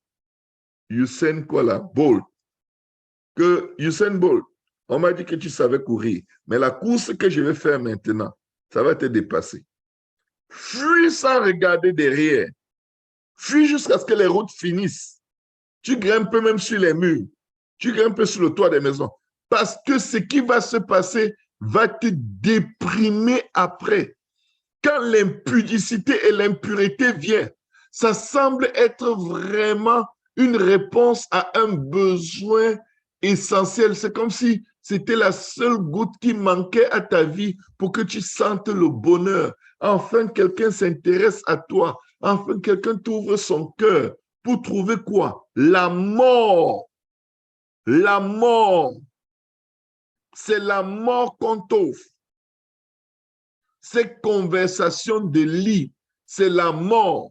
Usain Bolt, que Usain Bolt, on m'a dit que tu savais courir, mais la course que je vais faire maintenant, ça va te dépasser. Fuis sans regarder derrière. Fuis jusqu'à ce que les routes finissent. Tu grimpes même sur les murs. Tu grimpes sur le toit des maisons. Parce que ce qui va se passer va te déprimer après. Quand l'impudicité et l'impureté viennent, ça semble être vraiment une réponse à un besoin essentiel. C'est comme si c'était la seule goutte qui manquait à ta vie pour que tu sentes le bonheur. Enfin, quelqu'un s'intéresse à toi. Enfin, quelqu'un t'ouvre son cœur pour trouver quoi? La mort. La mort. C'est la mort qu'on t'offre. Cette conversation de lit, c'est la mort.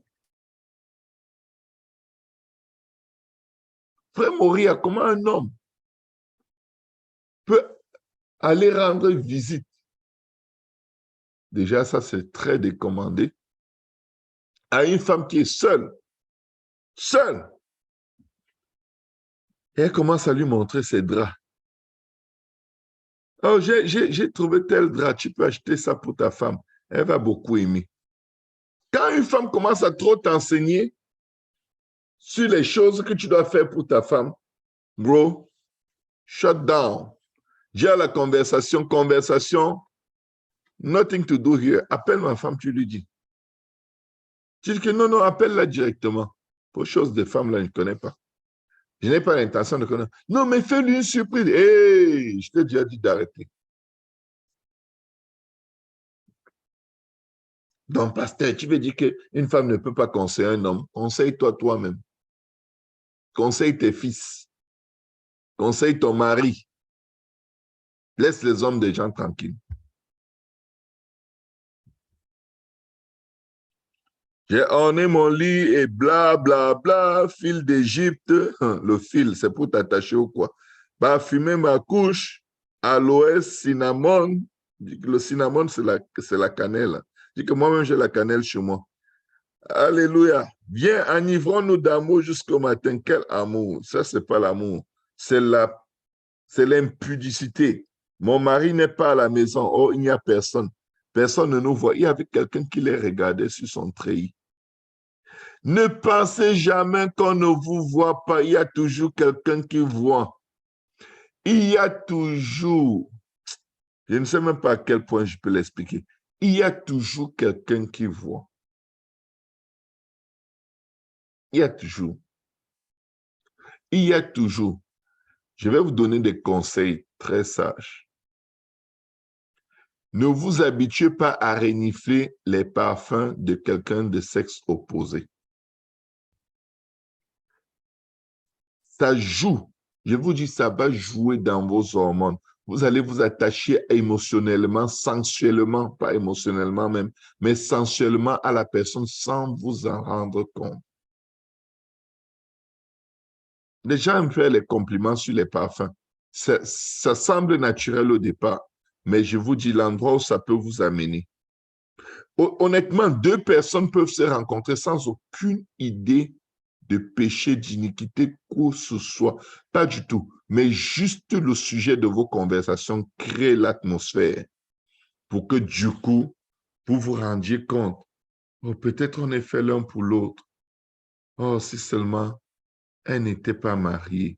Frère Moria, comment un homme peut aller rendre visite? Déjà, ça, c'est très décommandé. À une femme qui est seule. Seule. Et elle commence à lui montrer ses draps. Oh, j'ai trouvé tel drap, tu peux acheter ça pour ta femme. Elle va beaucoup aimer. Quand une femme commence à trop t'enseigner sur les choses que tu dois faire pour ta femme, bro, shut down. J'ai à la conversation, nothing to do here. Appelle ma femme, tu lui dis. Tu dis que non, appelle-la directement. Pour choses de femmes, là, je ne connais pas. Je n'ai pas l'intention de connaître. Non, mais fais-lui une surprise. Hé, je t'ai déjà dit d'arrêter. Donc, pasteur, tu veux dire qu'une femme ne peut pas conseiller un homme? Conseille-toi toi-même. Conseille tes fils. Conseille ton mari. Laisse les hommes des gens tranquilles. J'ai orné mon lit et bla, bla, bla, fil d'Égypte. Le fil, c'est pour t'attacher au quoi? Parfumer ma couche, aloès, cinnamon. Le cinnamon, c'est la cannelle. Je dis que moi-même, j'ai la cannelle chez moi. Alléluia. Viens, enivrons-nous d'amour jusqu'au matin. Quel amour? Ça, c'est pas l'amour. C'est l'impudicité. Mon mari n'est pas à la maison. Oh, il n'y a personne. Personne ne nous voit. Il y avait quelqu'un qui les regardait sur son treillis. Ne pensez jamais qu'on ne vous voit pas. Il y a toujours quelqu'un qui voit. Il y a toujours, je ne sais même pas à quel point je peux l'expliquer. Il y a toujours quelqu'un qui voit. Il y a toujours. Il y a toujours. Je vais vous donner des conseils très sages. Ne vous habituez pas à renifler les parfums de quelqu'un de sexe opposé. Ça joue. Je vous dis, ça va jouer dans vos hormones. Vous allez vous attacher émotionnellement, sensuellement, pas émotionnellement même, mais sensuellement à la personne sans vous en rendre compte. Les gens aiment faire les compliments sur les parfums. Ça semble naturel au départ, mais je vous dis l'endroit où ça peut vous amener. Honnêtement, deux personnes peuvent se rencontrer sans aucune idée de péché, d'iniquité, quoi que ce soit. Pas du tout. Mais juste le sujet de vos conversations crée l'atmosphère pour que du coup, vous vous rendiez compte. Oh, peut-être on est fait l'un pour l'autre. Oh, si seulement elle n'était pas mariée.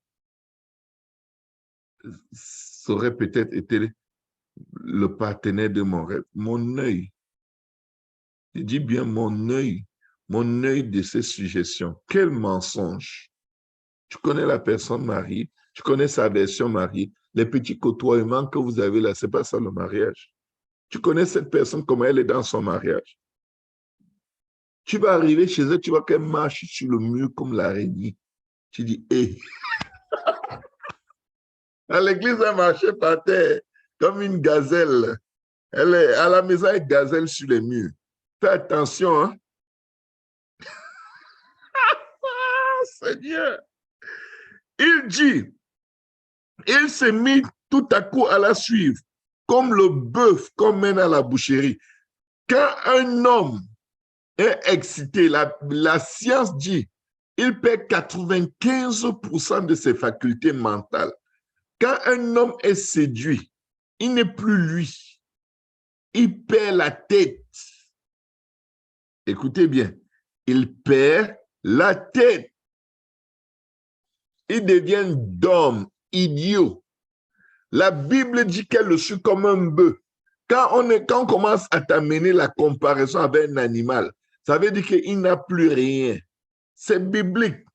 Ça aurait peut-être été le partenaire de mon rêve. Mon œil. Je dis bien mon œil de ces suggestions. Quel mensonge! Tu connais la personne mariée, tu connais sa version mariée. Les petits côtoiements que vous avez là, ce n'est pas ça le mariage. Tu connais cette personne, comment elle est dans son mariage. Tu vas arriver chez elle, tu vois qu'elle marche sur le mur comme l'araignée. Tu dis, hé, à l'église, elle marchait par terre comme une gazelle. Elle est à la maison, elle gazelle sur les murs. Fais attention, hein. Ah, Seigneur. Il dit, il s'est mis tout à coup à la suivre, comme le bœuf qu'on mène à la boucherie. Quand un homme est excité, la science dit, il perd 95% de ses facultés mentales. Quand un homme est séduit, il n'est plus lui. Il perd la tête. Écoutez bien, il perd la tête. Il devient d'homme, idiot. La Bible dit qu'elle le suit comme un bœuf. Quand on commence à t'amener la comparaison avec un animal, ça veut dire qu'il n'a plus rien. C'est biblique.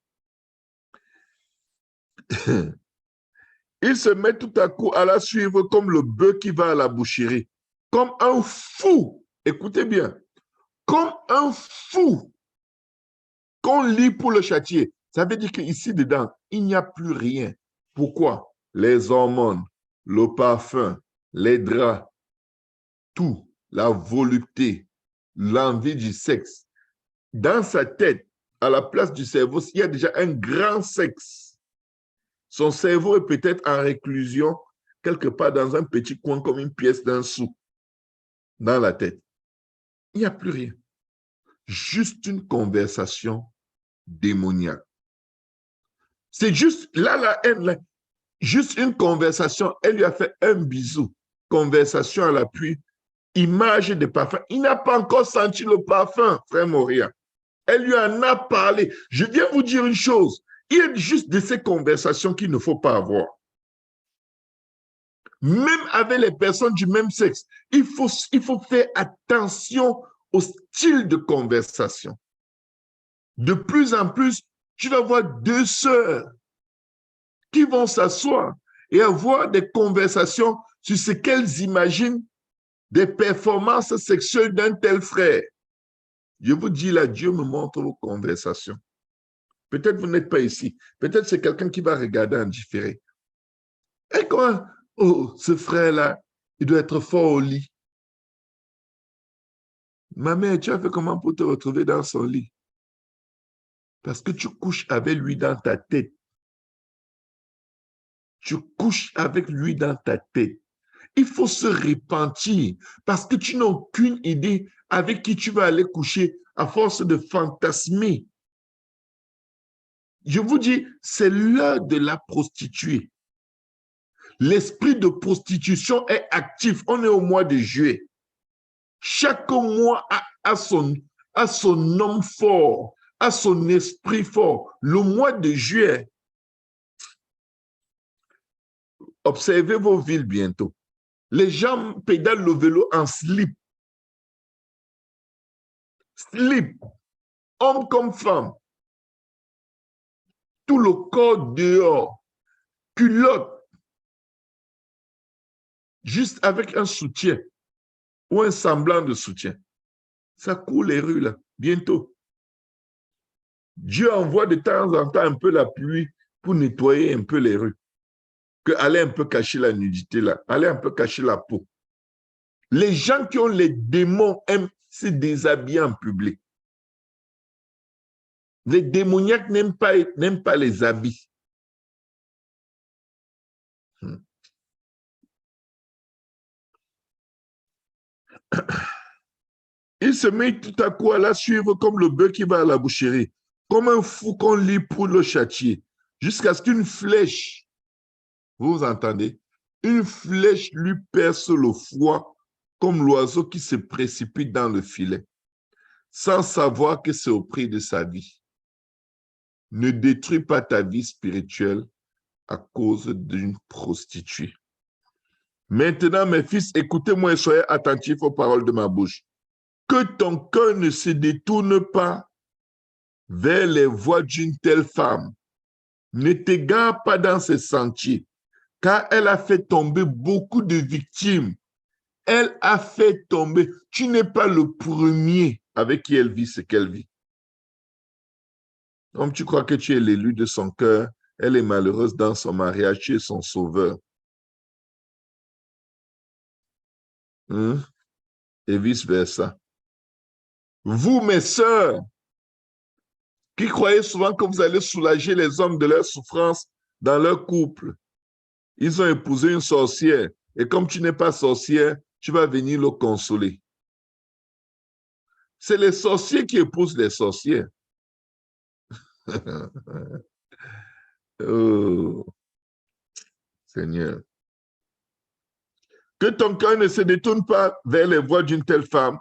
Il se met tout à coup à la suivre comme le bœuf qui va à la boucherie, comme un fou. Écoutez bien, comme un fou qu'on lit pour le châtier. Ça veut dire qu'ici dedans, il n'y a plus rien. Pourquoi? Les hormones, le parfum, les draps, tout, la volupté, l'envie du sexe. Dans sa tête, à la place du cerveau, il y a déjà un grand sexe. Son cerveau est peut-être en réclusion, quelque part dans un petit coin comme une pièce d'un sou, dans la tête. Il n'y a plus rien. Juste une conversation démoniaque. C'est juste, là, la haine, là, juste une conversation. Elle lui a fait un bisou. Conversation à l'appui. Image de parfum. Il n'a pas encore senti le parfum, frère Moria. Elle lui en a parlé. Je viens vous dire une chose. Il y a juste de ces conversations qu'il ne faut pas avoir. Même avec les personnes du même sexe, il faut faire attention au style de conversation. De plus en plus, tu vas voir deux sœurs qui vont s'asseoir et avoir des conversations sur ce qu'elles imaginent des performances sexuelles d'un tel frère. Je vous dis là, Dieu me montre vos conversations. Peut-être vous n'êtes pas ici. Peut-être c'est quelqu'un qui va regarder en différé. Et quoi? Oh, ce frère-là, il doit être fort au lit. Ma mère, tu as fait comment pour te retrouver dans son lit? Parce que tu couches avec lui dans ta tête. Tu couches avec lui dans ta tête. Il faut se repentir parce que tu n'as aucune idée avec qui tu vas aller coucher à force de fantasmer. Je vous dis, c'est l'heure de la prostituée. L'esprit de prostitution est actif. On est au mois de juillet. Chaque mois a son homme fort, a son esprit fort. Le mois de juillet, observez vos villes bientôt. Les gens pédalent le vélo en slip. Slip, homme comme femme. Tout le corps dehors, culotte, juste avec un soutien. ou un semblant de soutien. Ça coule les rues, là, bientôt. Dieu envoie de temps en temps un peu la pluie pour nettoyer un peu les rues. Que aller un peu cacher la nudité, là, aller un peu cacher la peau. Les gens qui ont les démons aiment se déshabiller en public. Les démoniaques n'aiment pas les habits. Il se met tout à coup à la suivre comme le bœuf qui va à la boucherie, comme un fou qu'on lit pour le châtier, jusqu'à ce qu'une flèche, vous entendez, une flèche lui perce le foie comme l'oiseau qui se précipite dans le filet, sans savoir que c'est au prix de sa vie. Ne détruis pas ta vie spirituelle à cause d'une prostituée. Maintenant, mes fils, écoutez-moi et soyez attentifs aux paroles de ma bouche. Que ton cœur ne se détourne pas vers les voies d'une telle femme. Ne t'égare pas dans ses sentiers, car elle a fait tomber beaucoup de victimes. Elle a fait tomber. Tu n'es pas le premier avec qui elle vit ce qu'elle vit. Comme tu crois que tu es l'élu de son cœur, elle est malheureuse dans son mariage, tu es son sauveur. Et vice-versa. Vous, mes sœurs, qui croyez souvent que vous allez soulager les hommes de leur souffrance dans leur couple, ils ont épousé une sorcière. Et comme tu n'es pas sorcière, tu vas venir le consoler. C'est les sorciers qui épousent les sorcières. Oh, Seigneur. Que ton cœur ne se détourne pas vers les voies d'une telle femme.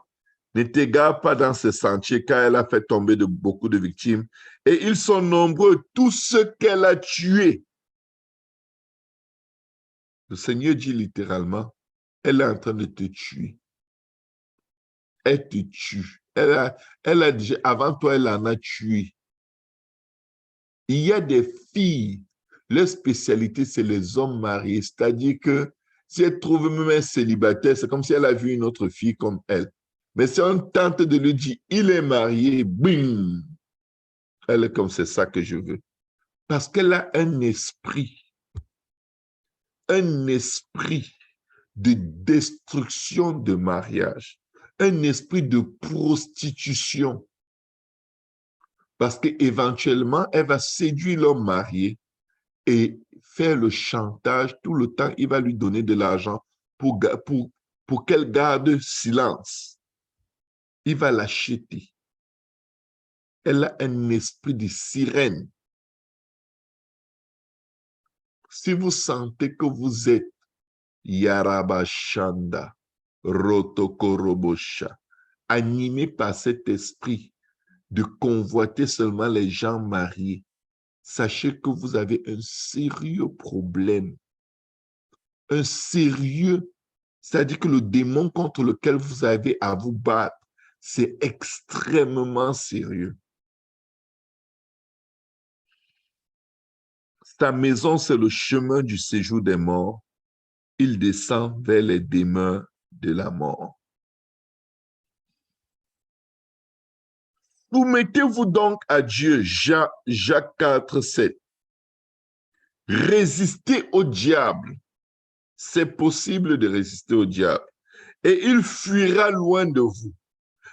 Ne t'égare pas dans ses sentiers, car elle a fait tomber beaucoup de victimes. Et ils sont nombreux, tous ceux qu'elle a tués. Le Seigneur dit littéralement, elle est en train de te tuer. Elle te tue. Elle a déjà, avant toi, elle en a tué. Il y a des filles, leur spécialité, c'est les hommes mariés. C'est-à-dire que si elle trouve même un célibataire, c'est comme si elle a vu une autre fille comme elle. Mais si on tente de lui dire, il est marié, bing, elle est comme c'est ça que je veux. Parce qu'elle a un esprit de destruction de mariage, un esprit de prostitution. Parce qu'éventuellement, elle va séduire l'homme marié et faire le chantage tout le temps. Il va lui donner de l'argent pour qu'elle garde silence. Il va l'acheter. Elle a un esprit de sirène. Si vous sentez que vous êtes Yarabashanda, Rotokorobosha, animé par cet esprit de convoiter seulement les gens mariés, sachez que vous avez un sérieux problème. Un sérieux, c'est-à-dire que le démon contre lequel vous avez à vous battre, c'est extrêmement sérieux. Sa maison, c'est le chemin du séjour des morts. Il descend vers les demeures de la mort. Soumettez-vous donc à Dieu, Jacques 4, 7. Résistez au diable. C'est possible de résister au diable. Et il fuira loin de vous.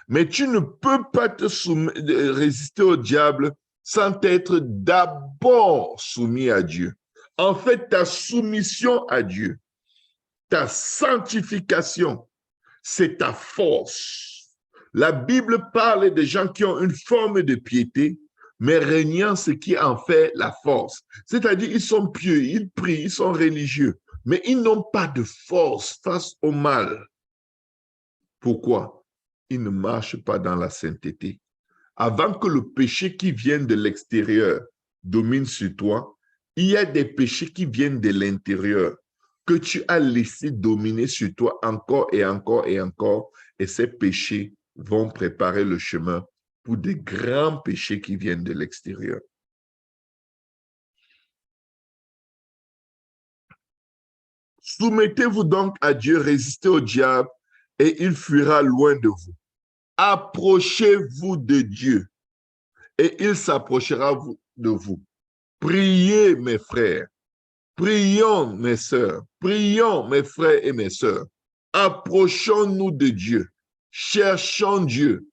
Mais tu ne peux pas résister au diable sans être d'abord soumis à Dieu. En fait, ta soumission à Dieu, ta sanctification, c'est ta force. La Bible parle des gens qui ont une forme de piété, mais régnant ce qui en fait la force. C'est-à-dire, ils sont pieux, ils prient, ils sont religieux, mais ils n'ont pas de force face au mal. Pourquoi? Ils ne marchent pas dans la sainteté. Avant que le péché qui vient de l'extérieur domine sur toi, il y a des péchés qui viennent de l'intérieur que tu as laissé dominer sur toi encore et encore et encore, et ces péchés vont préparer le chemin pour des grands péchés qui viennent de l'extérieur. Soumettez-vous donc à Dieu, résistez au diable, et il fuira loin de vous. Approchez-vous de Dieu et il s'approchera de vous. Priez, mes frères. Prions, mes sœurs. Prions, mes frères et mes sœurs. Approchons-nous de Dieu. Cherchons Dieu.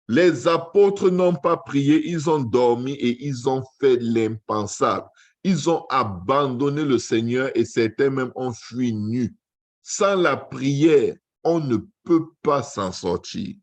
Les apôtres n'ont pas prié, ils ont dormi et ils ont fait l'impensable. Ils ont abandonné le Seigneur et certains même ont fui nus. Sans la prière, on ne peut pas s'en sortir.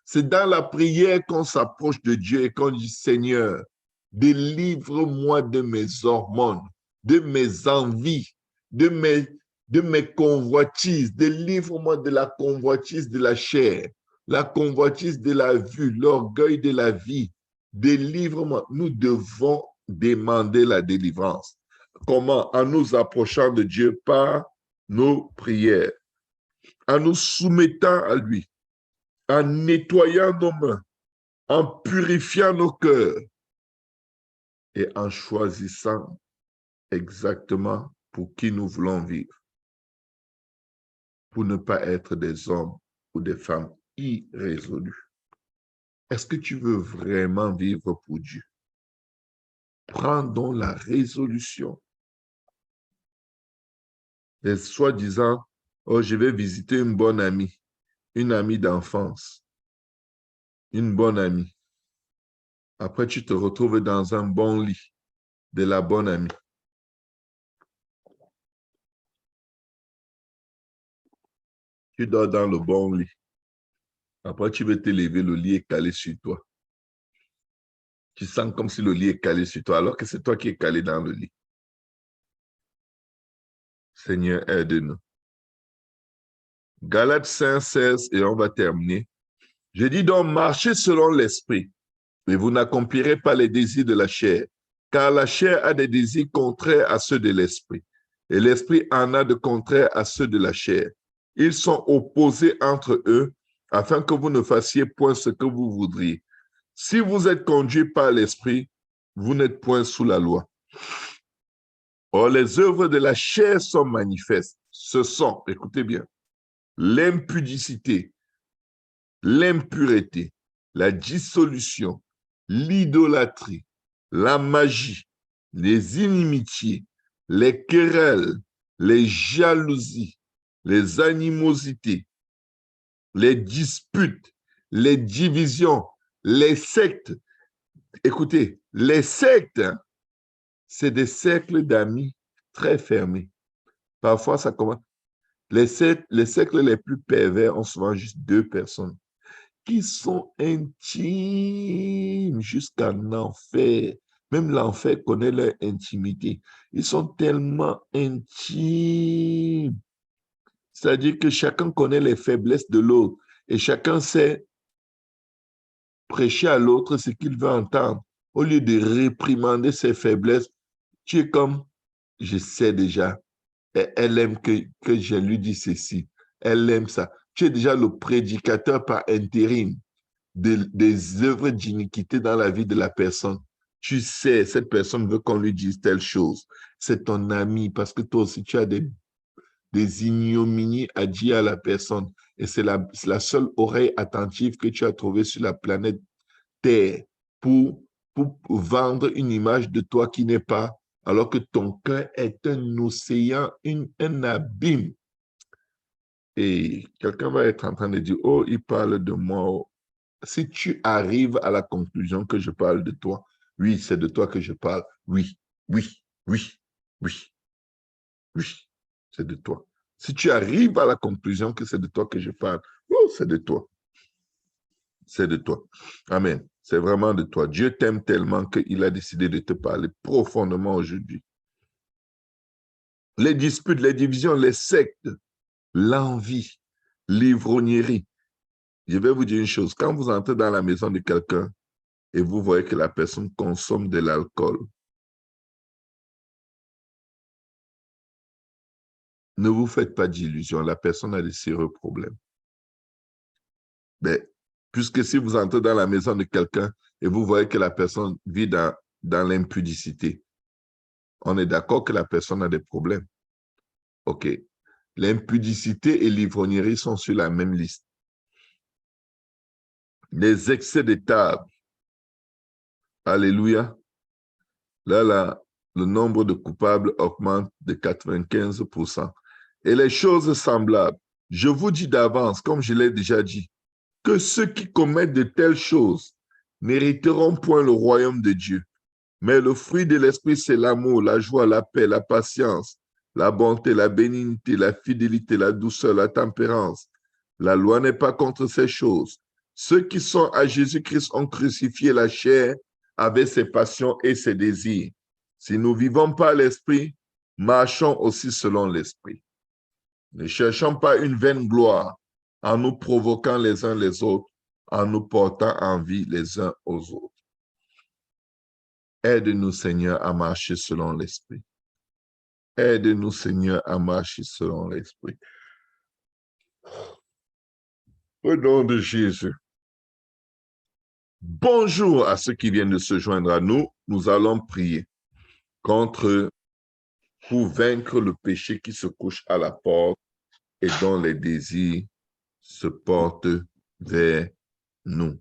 C'est dans la prière qu'on s'approche de Dieu et qu'on dit, Seigneur, délivre-moi de mes hormones, de mes envies, de mes convoitises. Délivre-moi de la convoitise de la chair, la convoitise de la vue, l'orgueil de la vie. Délivre-moi. Nous devons demander la délivrance. Comment? En nous approchant de Dieu par nos prières, en nous soumettant à lui, en nettoyant nos mains, en purifiant nos cœurs et en choisissant exactement pour qui nous voulons vivre, pour ne pas être des hommes ou des femmes irrésolus. Est-ce que tu veux vraiment vivre pour Dieu? Prends donc la résolution. Et soi-disant, oh, je vais visiter une bonne amie, une amie d'enfance, une bonne amie. Après, tu te retrouves dans un bon lit de la bonne amie. Tu dors dans le bon lit. Après, tu veux te lever, le lit est calé sur toi. Tu sens comme si le lit est calé sur toi, alors que c'est toi qui es calé dans le lit. Seigneur, aide-nous. Galates 5, 16, et on va terminer. Je dis donc, marchez selon l'esprit, et vous n'accomplirez pas les désirs de la chair, car la chair a des désirs contraires à ceux de l'esprit, et l'esprit en a de contraires à ceux de la chair. Ils sont opposés entre eux, afin que vous ne fassiez point ce que vous voudriez. Si vous êtes conduit par l'esprit, vous n'êtes point sous la loi. Or, les œuvres de la chair sont manifestes. Ce sont, écoutez bien, l'impudicité, l'impureté, la dissolution, l'idolâtrie, la magie, les inimitiés, les querelles, les jalousies, les animosités, les disputes, les divisions, les sectes. Écoutez, les sectes, c'est des cercles d'amis très fermés. Parfois, ça commence. Les cercles les plus pervers ont souvent juste 2 personnes qui sont intimes jusqu'en enfer. Même l'enfer connaît leur intimité. Ils sont tellement intimes. C'est-à-dire que chacun connaît les faiblesses de l'autre et chacun sait prêcher à l'autre ce qu'il veut entendre. Au lieu de réprimander ses faiblesses, tu es comme, je sais déjà, elle aime que je lui dise ceci. Elle aime ça. Tu es déjà le prédicateur par intérim des œuvres d'iniquité dans la vie de la personne. Tu sais, cette personne veut qu'on lui dise telle chose. C'est ton ami parce que toi aussi, tu as des ignominies à dire à la personne. Et c'est la seule oreille attentive que tu as trouvée sur la planète Terre pour vendre une image de toi qui n'est pas, alors que ton cœur est un océan, un abîme. Et quelqu'un va être en train de dire, oh, il parle de moi. Si tu arrives à la conclusion que je parle de toi, oui, c'est de toi que je parle. Oui, oui, oui, oui, oui, c'est de toi. Si tu arrives à la conclusion que c'est de toi que je parle, oh, c'est de toi. C'est de toi. Amen. C'est vraiment de toi. Dieu t'aime tellement qu'il a décidé de te parler profondément aujourd'hui. Les disputes, les divisions, les sectes, l'envie, l'ivrognerie. Je vais vous dire une chose. Quand vous entrez dans la maison de quelqu'un et vous voyez que la personne consomme de l'alcool, ne vous faites pas d'illusions. La personne a des sérieux problèmes. Mais puisque si vous entrez dans la maison de quelqu'un et vous voyez que la personne vit dans l'impudicité, on est d'accord que la personne a des problèmes. OK. L'impudicité et l'ivrognerie sont sur la même liste. les excès de table. Alléluia. Là, le nombre de coupables augmente de 95%. Et les choses semblables. Je vous dis d'avance, comme je l'ai déjà dit, que ceux qui commettent de telles choses n'hériteront point le royaume de Dieu. Mais le fruit de l'esprit, c'est l'amour, la joie, la paix, la patience, la bonté, la bénignité, la fidélité, la douceur, la tempérance. La loi n'est pas contre ces choses. Ceux qui sont à Jésus-Christ ont crucifié la chair avec ses passions et ses désirs. Si nous vivons par l'esprit, marchons aussi selon l'esprit. Ne cherchons pas une vaine gloire en nous provoquant les uns les autres, en nous portant envie les uns aux autres. Aide-nous, Seigneur, à marcher selon l'esprit. Aide-nous, Seigneur, à marcher selon l'esprit. Au nom de Jésus. Bonjour à ceux qui viennent de se joindre à nous. Nous allons prier pour vaincre le péché qui se couche à la porte et dont les désirs se portent vers nous.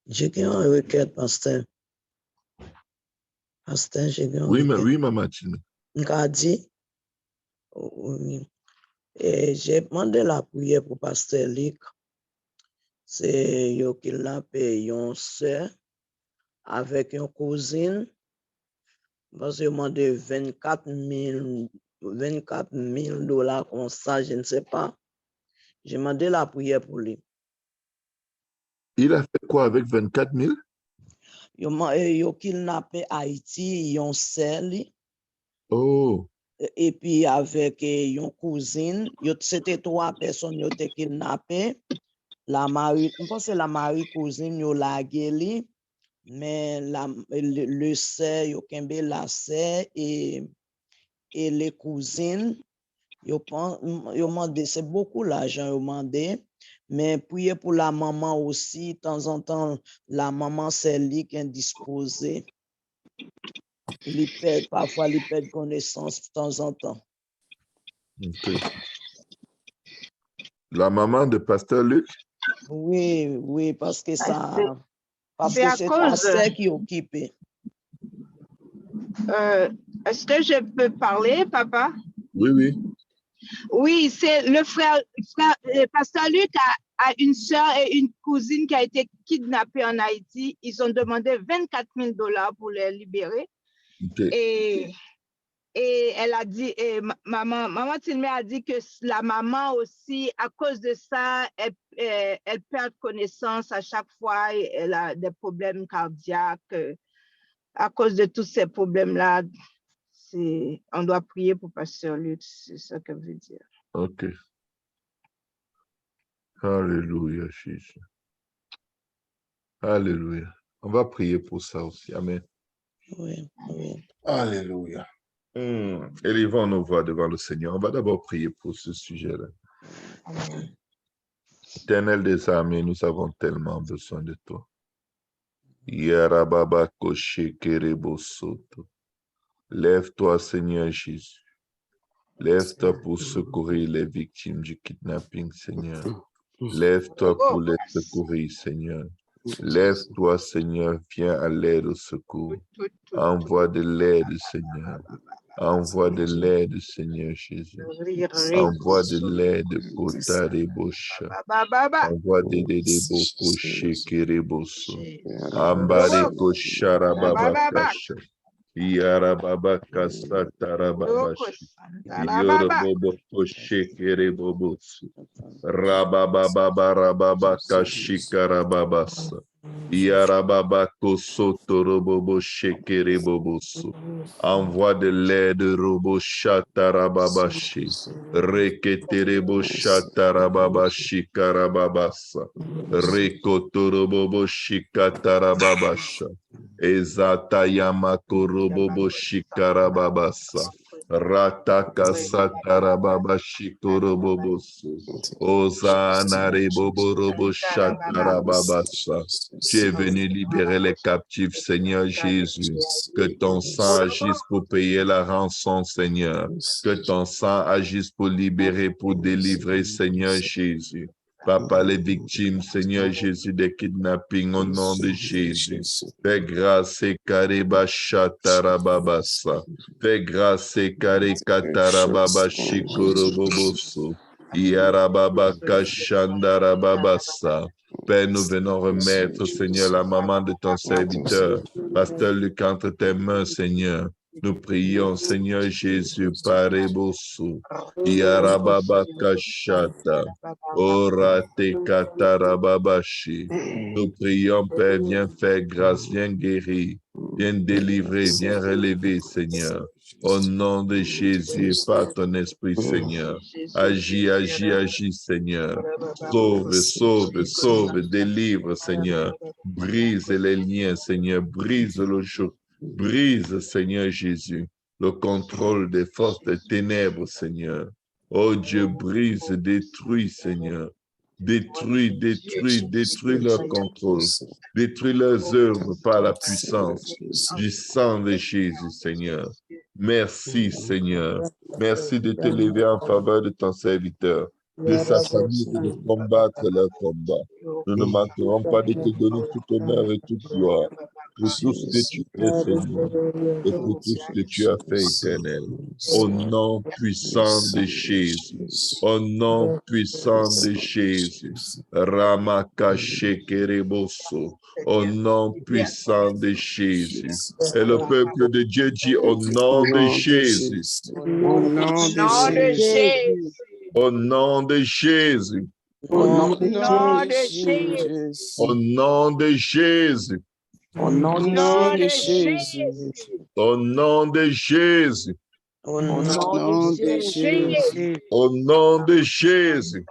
J'ai une requête, pasteur. Pasteur, j'ai une requête. Oui, maman Tilme. Et j'ai demandé la prière pour pasteur Luc. C'est qu'il a payé une soeur avec une cousine. Parce que j'ai demandé 24 000 $ comme ça, je ne sais pas. J'ai demandé la prière pour lui. Il a fait quoi avec 24 000? Il a kidnappé Haïti, ils ont scellé. Oh. Et puis avec une cousine, c'était 3 personnes qui ont été kidnappées. La mari, je pense que la mari-cousine, ils ont lagué, mais le sœur, ils ont kembe la sœur et les cousines, ils ont demandé, c'est beaucoup l'argent, ils ont demandé. Mais prier pour la maman aussi, de temps en temps, la maman, c'est lui qui est indisposée. Parfois, il perd connaissance de temps en temps. Okay. La maman de pasteur Luc? Oui, parce que ça... Parce C'est que à c'est cause- ça qui est occupé. Est-ce que je peux parler, papa? Oui. Oui, c'est le frère pasteur Luc a une soeur et une cousine qui a été kidnappée en Haïti. Ils ont demandé 24 000 $ pour les libérer. Okay. Et elle a dit, maman Tilme a dit que la maman aussi, à cause de ça, elle perd connaissance à chaque fois. Elle a des problèmes cardiaques. À cause de tous ces problèmes-là, on doit prier pour pasteur Luc, c'est ça qu'elle veut dire. OK. Alléluia, Jésus. Alléluia. On va prier pour ça aussi. Amen. Oui. Alléluia. Élevons nos voix devant le Seigneur. On va d'abord prier pour ce sujet-là. Éternel des armées, nous avons tellement besoin de toi. Yarababa Koshe Kerebo Soto. Lève-toi, Seigneur Jésus. Lève-toi pour secourir les victimes du kidnapping, Seigneur. Lève-toi pour les secourir, Seigneur. Lève-toi, Seigneur, viens à l'aide au secours. Envoie de l'aide, Seigneur. Envoie de l'aide, Seigneur Jésus. Envoie de l'aide pour Tarebocha. Envoie de beaucoup Shekereboso. Ambare Kosharababakasha. Yarababakasa Tarababashi. Yorobobo Koshekerebobosu. Rabababababakashikarababasa. Yarababako Sotorobobo Shekerebobosu. Envoie de l'aide, Robo Shatarababashi. Reketerebo Shatarababashi Karababasa. Rekotorobobo Shikatarababasha. Ezatayamako Robobo Shikarababasa. Rataka Satarababashi Korobobosu. Ozanare Bobo Robo Shatarababasa. Tu es venu libérer les captifs, Seigneur Jésus. Que ton sang agisse pour payer la rançon, Seigneur. Que ton sang agisse pour libérer, pour délivrer, Seigneur Jésus. Papa, les victimes, Seigneur Jésus, des kidnappings, au nom de Jésus. Fais grâce, Kariba Shatarababasa. Fais grâce, Karikatarababa Shikuroboboso. Yarababa Kashandarababasa. Père, nous venons remettre, Seigneur, la maman de ton serviteur, Pasteur Luc, entre tes mains, Seigneur. Nous prions, Seigneur Jésus, Parebosu. Yarababa Kashata. Orate Katarababashi. Nous prions, Père, viens faire grâce, viens guérir, viens délivrer, viens relever, Seigneur. Au nom de Jésus, par ton esprit, Seigneur. Agis, agis, agis, Seigneur. Sauve, sauve, sauve, délivre, Seigneur. Brise les liens, Seigneur. Brise le joug. Brise, Seigneur Jésus, le contrôle des forces des ténèbres, Seigneur. Oh Dieu, brise, détruis, Seigneur. Détruis, détruis, détruis leur contrôle. Détruis leurs œuvres par la puissance du sang de Jésus, Seigneur. Merci, Seigneur. Merci de te lever en faveur de ton serviteur, de sa famille et de combattre leur combat. Nous ne manquerons pas de te donner tout honneur et toute gloire pour tout ce que tu es, Seigneur, et pour tout ce que tu as fait, Éternel. Au nom puissant de Jésus. Au nom puissant de Jésus. Ramakashekereboso. Au nom puissant de Jésus. Et le peuple de Dieu dit au nom de Jésus. Au nom de Jésus. Au nom de Jésus. Au nom de Jésus. Au nom de Jésus. Au nom de Jésus. Au nom de Jésus. Au nom de Jésus. Au nom de Jésus.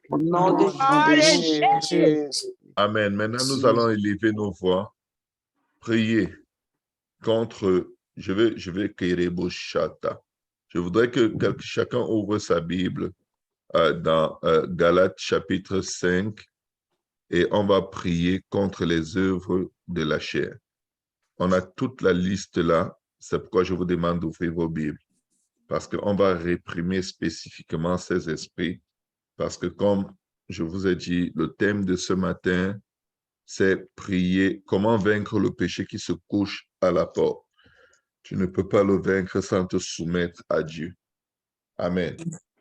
Au nom de Jésus. Amen. Maintenant, nous allons élever nos voix, prier contre, je vais Kerebo Shata. Je voudrais que chacun ouvre sa Bible dans Galates chapitre 5 et on va prier contre les œuvres de la chair. On a toute la liste là, c'est pourquoi je vous demande d'ouvrir vos Bibles. Parce qu'on va réprimer spécifiquement ces esprits. Parce que comme je vous ai dit, le thème de ce matin, c'est prier, comment vaincre le péché qui se couche à la porte. Tu ne peux pas le vaincre sans te soumettre à Dieu. Amen.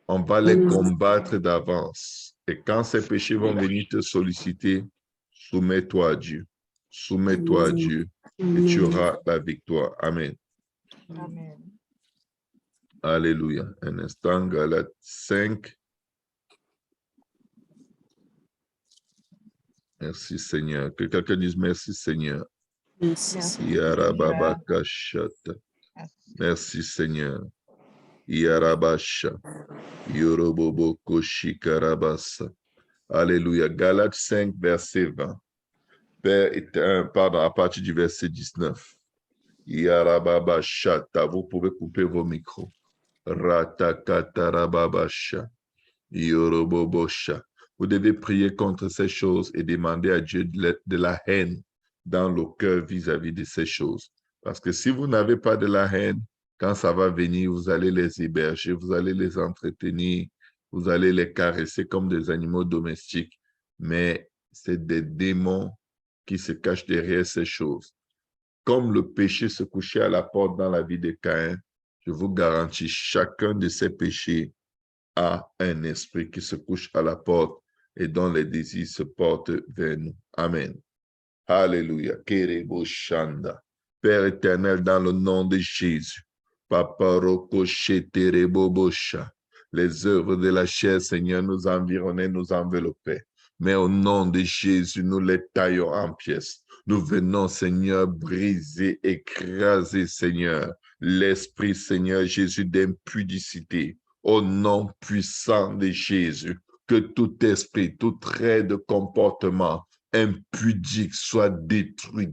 On va les combattre d'avance. Et quand ces péchés vont venir te solliciter, soumets-toi à Dieu. Soumets-toi à Dieu et tu auras la victoire. Amen. Amen. Alléluia. Un instant, Galates 5. Merci Seigneur. Que quelqu'un dise merci Seigneur. Yarababakashata. Merci Seigneur. Yarabasha. Yorobobokoshikarabasa. Alléluia. Galates 5, verset 20. Pardon, à partir du verset 19. Yarababashata. Vous pouvez couper vos micros. Ratakatarababasha. Yorobobosha. Vous devez prier contre ces choses et demander à Dieu de la haine dans le cœur vis-à-vis de ces choses. Parce que si vous n'avez pas de la haine, quand ça va venir, vous allez les héberger, vous allez les entretenir, vous allez les caresser comme des animaux domestiques. Mais c'est des démons qui se cachent derrière ces choses. Comme le péché se couchait à la porte dans la vie de Caïn, je vous garantis, chacun de ces péchés a un esprit qui se couche à la porte et dont les désirs se portent vers nous. Amen. Alléluia. Kerebo Shanda. Père éternel, dans le nom de Jésus, Papa Roko Sheterebo Bosha. Les œuvres de la chair, Seigneur, nous environnaient, nous enveloppaient. Mais au nom de Jésus, nous les taillons en pièces. Nous venons, Seigneur, briser, écraser, Seigneur, l'esprit, Seigneur Jésus, d'impudicité. Au nom puissant de Jésus, que tout esprit, tout trait de comportement impudique soit détruit,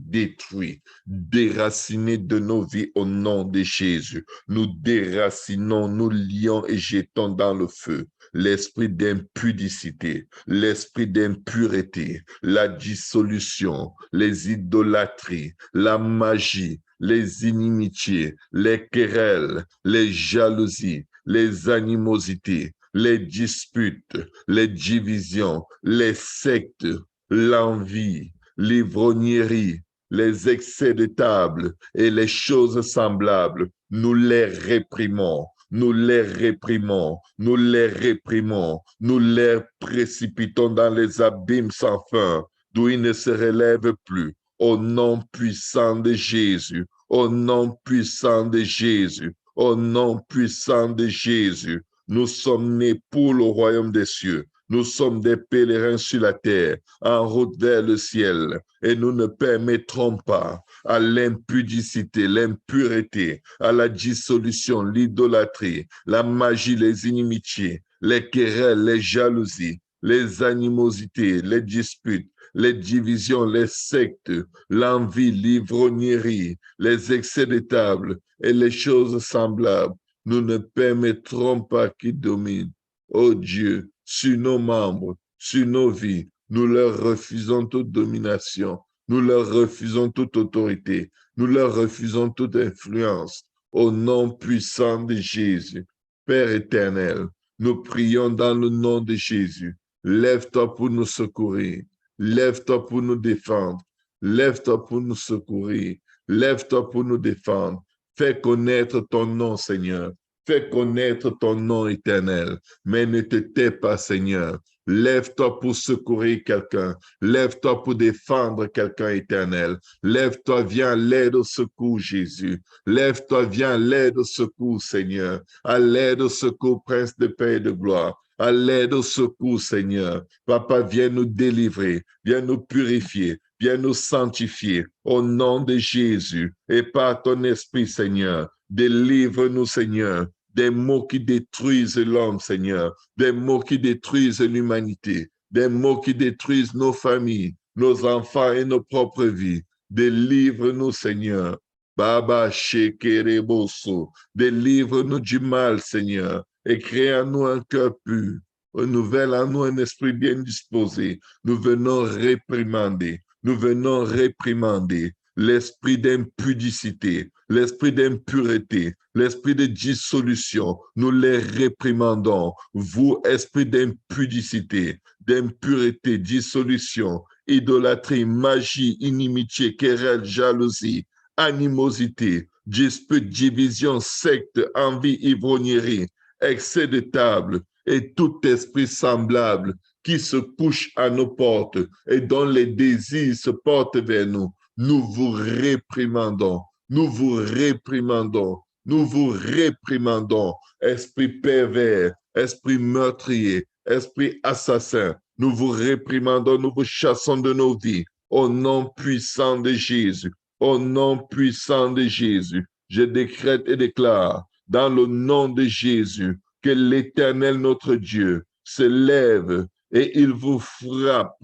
déraciné de nos vies au nom de Jésus. Nous déracinons, nous lions et jetons dans le feu l'esprit d'impudicité, l'esprit d'impureté, la dissolution, les idolâtries, la magie, les inimitiés, les querelles, les jalousies, les animosités, les disputes, les divisions, les sectes, l'envie, l'ivrognerie, les excès de table et les choses semblables, nous les réprimons, nous les réprimons, nous les réprimons, nous les précipitons dans les abîmes sans fin, d'où ils ne se relèvent plus. Au nom puissant de Jésus, au nom puissant de Jésus, au nom puissant de Jésus, nous sommes nés pour le royaume des cieux. Nous sommes des pèlerins sur la terre, en route vers le ciel, et nous ne permettrons pas à l'impudicité, l'impureté, à la dissolution, l'idolâtrie, la magie, les inimitiés, les querelles, les jalousies, les animosités, les disputes, les divisions, les sectes, l'envie, l'ivrognerie, les excès de table et les choses semblables. Nous ne permettrons pas qu'ils dominent. Oh Dieu, sur nos membres, sur nos vies, nous leur refusons toute domination, nous leur refusons toute autorité, nous leur refusons toute influence. Au nom puissant de Jésus, Père éternel, nous prions dans le nom de Jésus. Lève-toi pour nous secourir. Lève-toi pour nous défendre. Lève-toi pour nous secourir. Lève-toi pour nous défendre. Fais connaître ton nom, Seigneur. Fais connaître ton nom éternel. Mais ne te tais pas, Seigneur. Lève-toi pour secourir quelqu'un. Lève-toi pour défendre quelqu'un éternel. Lève-toi, viens à l'aide au secours, Jésus. Lève-toi, viens à l'aide au secours, Seigneur. À l'aide au secours, Prince de paix et de gloire. À l'aide au secours, Seigneur. Papa, viens nous délivrer, viens nous purifier, viens nous sanctifier. Au nom de Jésus et par ton esprit, Seigneur, délivre-nous, Seigneur, des maux qui détruisent l'homme, Seigneur, des maux qui détruisent l'humanité, des maux qui détruisent nos familles, nos enfants et nos propres vies. Délivre-nous, Seigneur. Baba Shekereboso, délivre-nous du mal, Seigneur, et crée en nous un cœur pur. Renouvelle en nous un esprit bien disposé. Nous venons réprimander l'esprit d'impudicité, l'esprit d'impureté, l'esprit de dissolution. Nous les réprimandons. Vous, esprit d'impudicité, d'impureté, dissolution, idolâtrie, magie, inimitié, querelle, jalousie, animosité, dispute, division, secte, envie, ivrognerie, excès de table et tout esprit semblable qui se couche à nos portes et dont les désirs se portent vers nous, nous vous réprimandons, nous vous réprimandons, nous vous réprimandons, esprit pervers, esprit meurtrier, esprit assassin, nous vous réprimandons, nous vous chassons de nos vies, au nom puissant de Jésus, au nom puissant de Jésus, je décrète et déclare, dans le nom de Jésus, que l'Éternel, notre Dieu, se lève et il vous frappe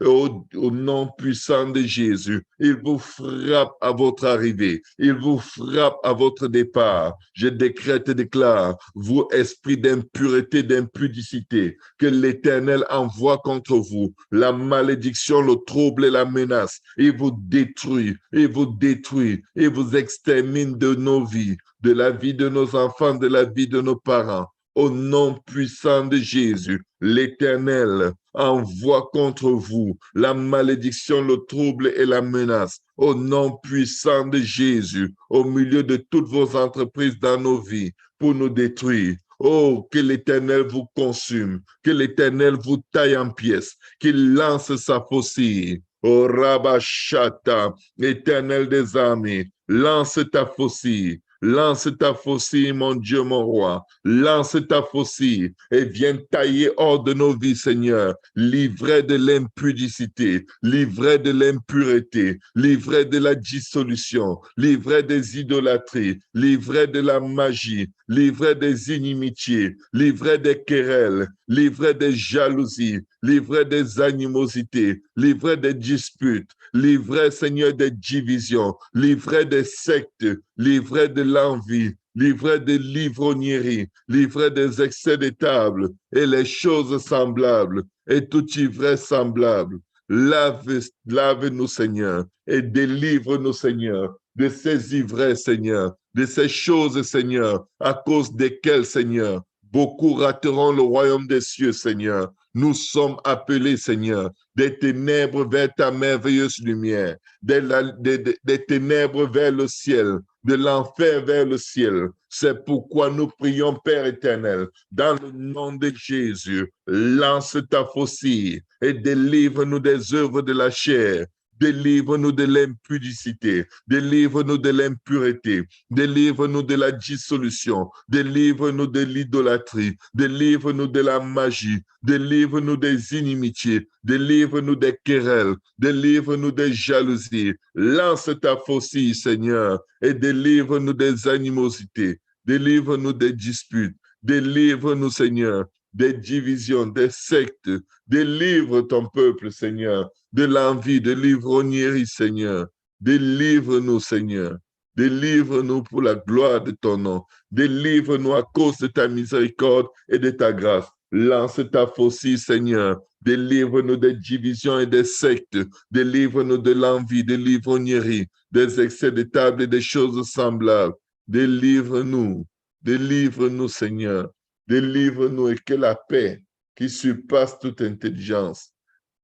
au nom puissant de Jésus. Il vous frappe à votre arrivée, il vous frappe à votre départ. Je décrète et déclare, vous, esprit d'impureté, d'impudicité, que l'Éternel envoie contre vous la malédiction, le trouble et la menace. Il vous détruit, il vous détruit, il vous extermine de nos vies, de la vie de nos enfants, de la vie de nos parents. Au nom puissant de Jésus, l'Éternel envoie contre vous la malédiction, le trouble et la menace. Au nom puissant de Jésus, au milieu de toutes vos entreprises dans nos vies, pour nous détruire. Oh, que l'Éternel vous consume, que l'Éternel vous taille en pièces, qu'il lance sa faucille. Oh, Rabashata, l'Éternel des armées, lance ta faucille. Lance ta faucille, mon Dieu, mon roi. Lance ta faucille et viens tailler hors de nos vies, Seigneur. Livré de l'impudicité, livré de l'impureté, livré de la dissolution, livré des idolâtries, livré de la magie, livré des inimitiés, livré des querelles, livré des jalousies, livré des animosités, livré des disputes, livré, Seigneur, des divisions, livré des sectes, livré de l'envie, livré de l'ivrognerie, livré des excès de table et les choses semblables et toute ivresse semblable. Lave-nous, Seigneur, et délivre-nous, Seigneur, de ces ivresses, Seigneur, de ces choses, Seigneur, à cause desquelles, Seigneur, beaucoup rateront le royaume des cieux, Seigneur. Nous sommes appelés, Seigneur, des ténèbres vers ta merveilleuse lumière, des ténèbres vers le ciel, de l'enfer vers le ciel. C'est pourquoi nous prions, Père éternel, dans le nom de Jésus, lance ta faucille et délivre-nous des œuvres de la chair. Délivre-nous de l'impudicité, délivre-nous de l'impureté, délivre-nous de la dissolution, délivre-nous de l'idolâtrie, délivre-nous de la magie, délivre-nous des inimitiés, délivre-nous des querelles, délivre-nous des jalousies. Lance ta faucille, Seigneur, et délivre-nous des animosités, délivre-nous des disputes, délivre-nous, Seigneur, des divisions, des sectes. Délivre ton peuple, Seigneur, de l'envie, de l'ivrognerie, Seigneur. Délivre-nous, Seigneur. Délivre-nous pour la gloire de ton nom. Délivre-nous à cause de ta miséricorde et de ta grâce. Lance ta faucille, Seigneur. Délivre-nous des divisions et des sectes. Délivre-nous de l'envie, de l'ivrognerie, des excès de table et des choses semblables. Délivre-nous. Délivre-nous, Seigneur. Délivre-nous et que la paix qui surpasse toute intelligence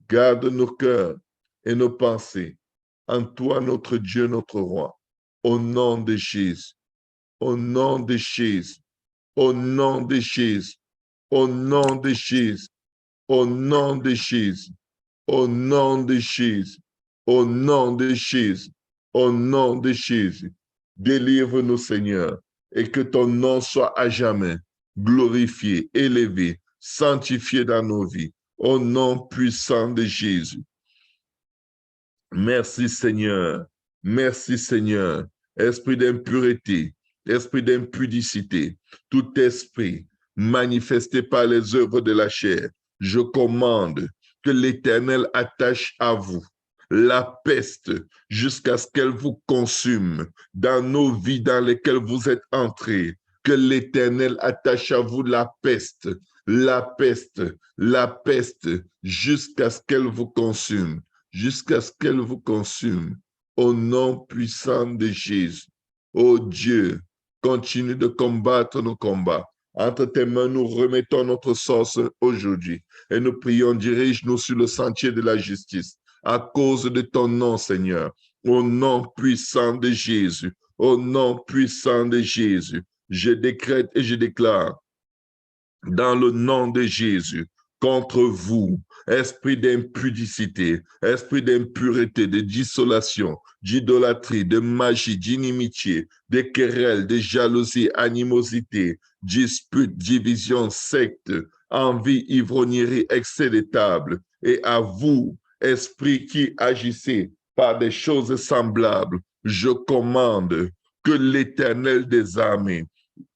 garde nos cœurs et nos pensées en toi, notre Dieu, notre roi. Au nom de Jésus, au nom de Jésus, au nom de Jésus, au nom de Jésus, au nom de Jésus, au nom de Jésus, au nom de Jésus, au nom de Jésus. Délivre-nous, Seigneur, et que ton nom soit à jamais glorifié, élevé, sanctifié dans nos vies. Au nom puissant de Jésus. Merci, Seigneur. Merci, Seigneur. Esprit d'impureté, esprit d'impudicité, tout esprit manifesté par les œuvres de la chair, je commande que l'Éternel attache à vous la peste jusqu'à ce qu'elle vous consume dans nos vies dans lesquelles vous êtes entrés. Que l'Éternel attache à vous la peste, jusqu'à ce qu'elle vous consume, jusqu'à ce qu'elle vous consume. Au nom puissant de Jésus. Ô Dieu, continue de combattre nos combats. Entre tes mains, nous remettons notre sort aujourd'hui et nous prions, dirige-nous sur le sentier de la justice à cause de ton nom, Seigneur. Au nom puissant de Jésus, au nom puissant de Jésus, je décrète et je déclare dans le nom de Jésus, contre vous, esprit d'impudicité, esprit d'impureté, de dissolation, d'idolâtrie, de magie, d'inimitié, de querelles, de jalousie, animosité, dispute, division, secte, envie, ivrognerie, excès de table. Et à vous, esprit qui agissez par des choses semblables, je commande que l'Éternel des armées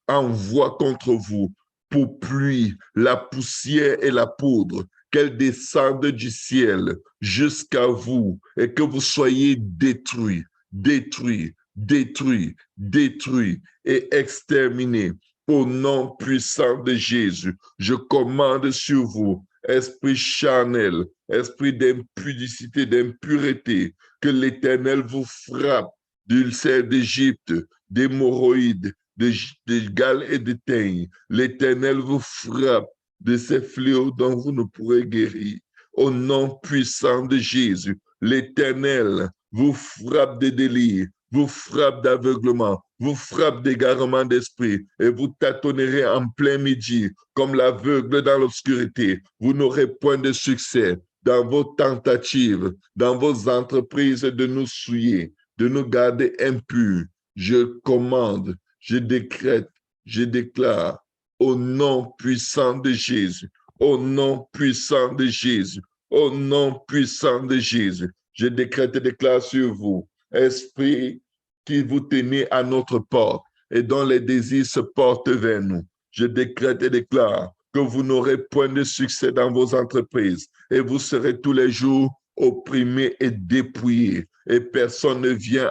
envoie contre vous pour pluie, la poussière et la poudre, qu'elles descendent du ciel jusqu'à vous et que vous soyez détruits, détruits, détruits, détruits et exterminés. Au nom puissant de Jésus, je commande sur vous, esprit charnel, esprit d'impudicité, d'impureté, que l'Éternel vous frappe d'ulcères d'Égypte, d'hémorroïdes, de Galles et de teignes. L'Éternel vous frappe de ces fléaux dont vous ne pourrez guérir. Au nom puissant de Jésus, l'Éternel vous frappe de délire, vous frappe d'aveuglement, vous frappe d'égarement d'esprit et vous tâtonnerez en plein midi comme l'aveugle dans l'obscurité. Vous n'aurez point de succès dans vos tentatives, dans vos entreprises de nous souiller, de nous garder impurs. Je commande, je décrète, je déclare au nom puissant de Jésus, au nom puissant de Jésus, au nom puissant de Jésus. Je décrète et déclare sur vous, esprit qui vous tenez à notre porte et dont les désirs se portent vers nous. Je décrète et déclare que vous n'aurez point de succès dans vos entreprises et vous serez tous les jours opprimés et dépouillés et personne ne viendra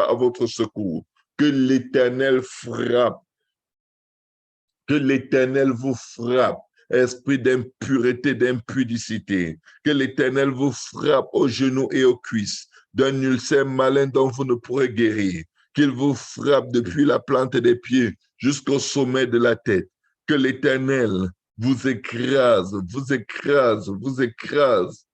à votre secours. Que l'Éternel frappe, que l'Éternel vous frappe, esprit d'impureté, d'impudicité, que l'Éternel vous frappe aux genoux et aux cuisses, d'un ulcère malin dont vous ne pourrez guérir, qu'il vous frappe depuis la plante des pieds jusqu'au sommet de la tête, que l'Éternel vous écrase, vous écrase, vous écrase,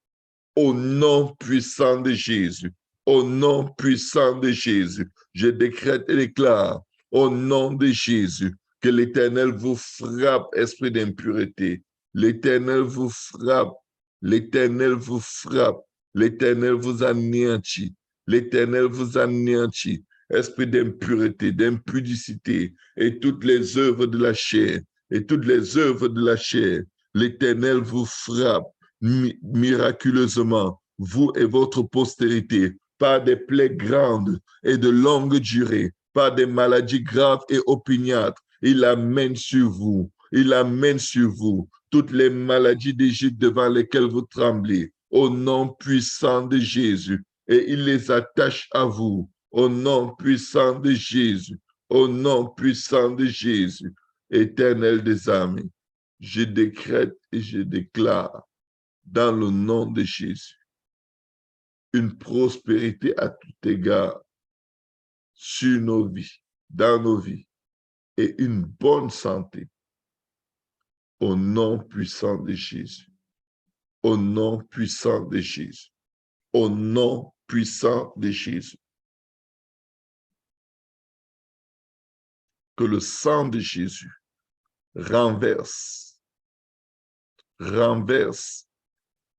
au nom puissant de Jésus, au nom puissant de Jésus, je décrète et déclare, au nom de Jésus, que l'Éternel vous frappe, esprit d'impureté. L'Éternel vous frappe, l'Éternel vous frappe, l'Éternel vous anéantit, l'Éternel vous anéantit, esprit d'impureté, d'impudicité, et toutes les œuvres de la chair, et toutes les œuvres de la chair, l'Éternel vous frappe miraculeusement, vous et votre postérité, par des plaies grandes et de longue durée, par des maladies graves et opiniâtres. Il amène sur vous, il amène sur vous toutes les maladies d'Égypte devant lesquelles vous tremblez, au nom puissant de Jésus, et il les attache à vous, au nom puissant de Jésus, au nom puissant de Jésus, Éternel des armées. Je décrète et je déclare dans le nom de Jésus une prospérité à tout égard sur nos vies, dans nos vies, et une bonne santé au nom puissant de Jésus, au nom puissant de Jésus, au nom puissant de Jésus. Que le sang de Jésus renverse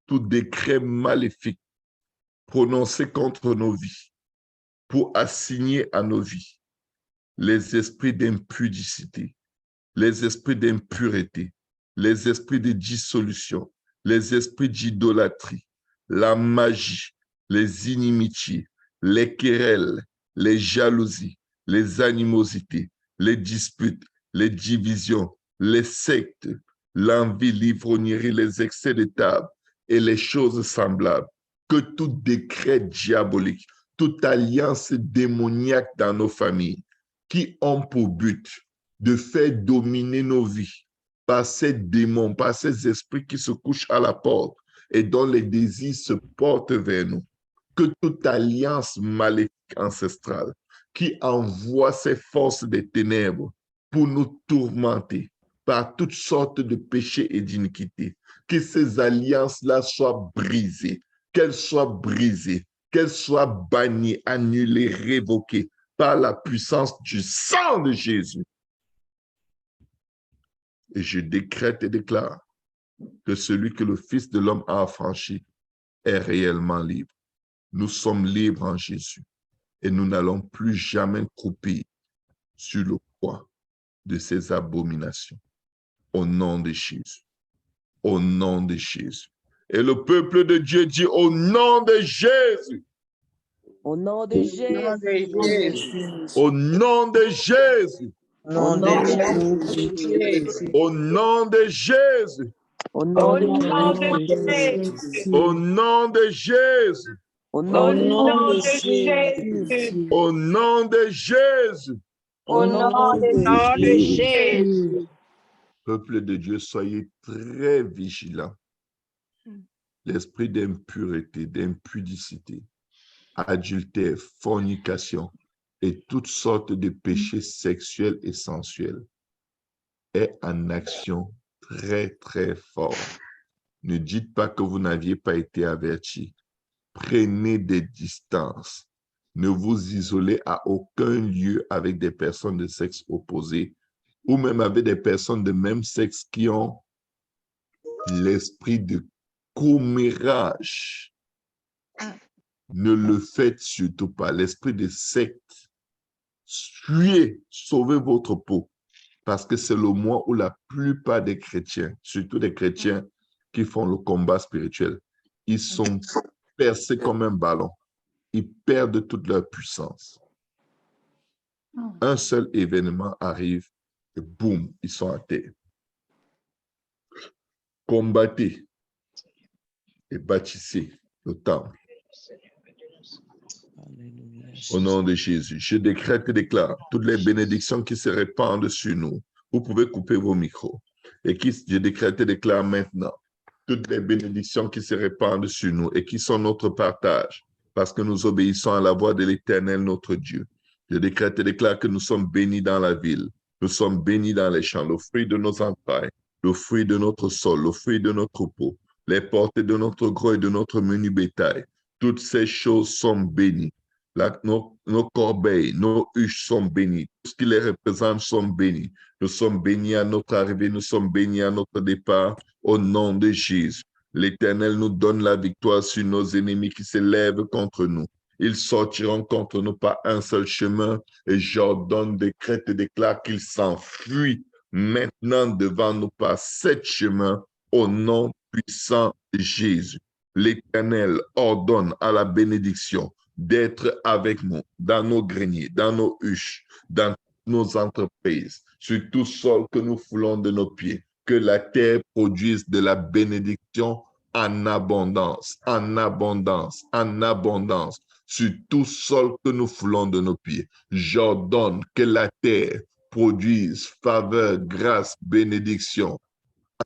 tout décret maléfique prononcé contre nos vies pour assigner à nos vies les esprits d'impudicité, les esprits d'impureté, les esprits de dissolution, les esprits d'idolâtrie, la magie, les inimitiés, les querelles, les jalousies, les animosités, les disputes, les divisions, les sectes, l'envie, l'ivrognerie, les excès de table et les choses semblables. Que tout décret diabolique, toute alliance démoniaque dans nos familles qui ont pour but de faire dominer nos vies par ces démons, par ces esprits qui se couchent à la porte et dont les désirs se portent vers nous. Que toute alliance maléfique ancestrale qui envoie ses forces des ténèbres pour nous tourmenter par toutes sortes de péchés et d'iniquités, que ces alliances-là soient brisées, qu'elles soient brisées, qu'elles soient bannies, annulées, révoquées par la puissance du sang de Jésus. Et je décrète et déclare que celui que le Fils de l'homme a affranchi est réellement libre. Nous sommes libres en Jésus et nous n'allons plus jamais croupir sur le poids de ces abominations. Au nom de Jésus. Au nom de Jésus. Et le peuple de Dieu dit au nom de Jésus. Au nom de Jésus. Au nom de Jésus. Au nom de Jésus. Au nom de Jésus. Au nom de Jésus. Au nom de Jésus. Au nom de Jésus. Au nom de Jésus. Au nom de Jésus. Peuple de Dieu, soyez très vigilants. L'esprit d'impureté, d'impudicité, adultère, fornication et toutes sortes de péchés sexuels et sensuels est en action très, très fort. Ne dites pas que vous n'aviez pas été averti. Prenez des distances. Ne vous isolez à aucun lieu avec des personnes de sexe opposé ou même avec des personnes de même sexe qui ont l'esprit de commérage. Ne le faites surtout pas. L'esprit de secte, fuyez, sauvez votre peau, parce que c'est le mois où la plupart des chrétiens, surtout des chrétiens qui font le combat spirituel, ils sont percés comme un ballon. Ils perdent toute leur puissance. Un seul événement arrive et boum, ils sont à terre. Combattez et bâtissez le temple. Au nom de Jésus, je décrète et déclare toutes les bénédictions qui se répandent sur nous. Vous pouvez couper vos micros. Et je décrète et déclare maintenant toutes les bénédictions qui se répandent sur nous et qui sont notre partage parce que nous obéissons à la voix de l'Éternel, notre Dieu. Je décrète et déclare que nous sommes bénis dans la ville, nous sommes bénis dans les champs, le fruit de nos entrailles, le fruit de notre sol, le fruit de notre peau, les portées de notre gros et de notre menu bétail. Toutes ces choses sont bénies. Nos corbeilles, nos huches sont bénies. Tout ce qui les représente sont bénis. Nous sommes bénis à notre arrivée, nous sommes bénis à notre départ, au nom de Jésus. L'Éternel nous donne la victoire sur nos ennemis qui s'élèvent contre nous. Ils sortiront contre nous par un seul chemin, et j'ordonne, décrète et déclare qu'ils s'enfuient maintenant devant nous par 7 chemins, au nom puissant de Jésus. L'Éternel ordonne à la bénédiction d'être avec nous dans nos greniers, dans nos huches, dans nos entreprises, sur tout sol que nous foulons de nos pieds. Que la terre produise de la bénédiction en abondance, en abondance, en abondance, sur tout sol que nous foulons de nos pieds. J'ordonne que la terre produise faveur, grâce, bénédiction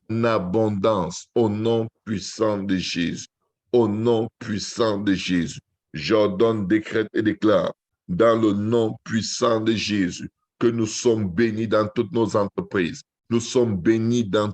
en abondance au nom puissant de Jésus. Au nom puissant de Jésus. J'ordonne, décrète et déclare dans le nom puissant de Jésus que nous sommes bénis dans toutes nos entreprises. Nous sommes bénis dans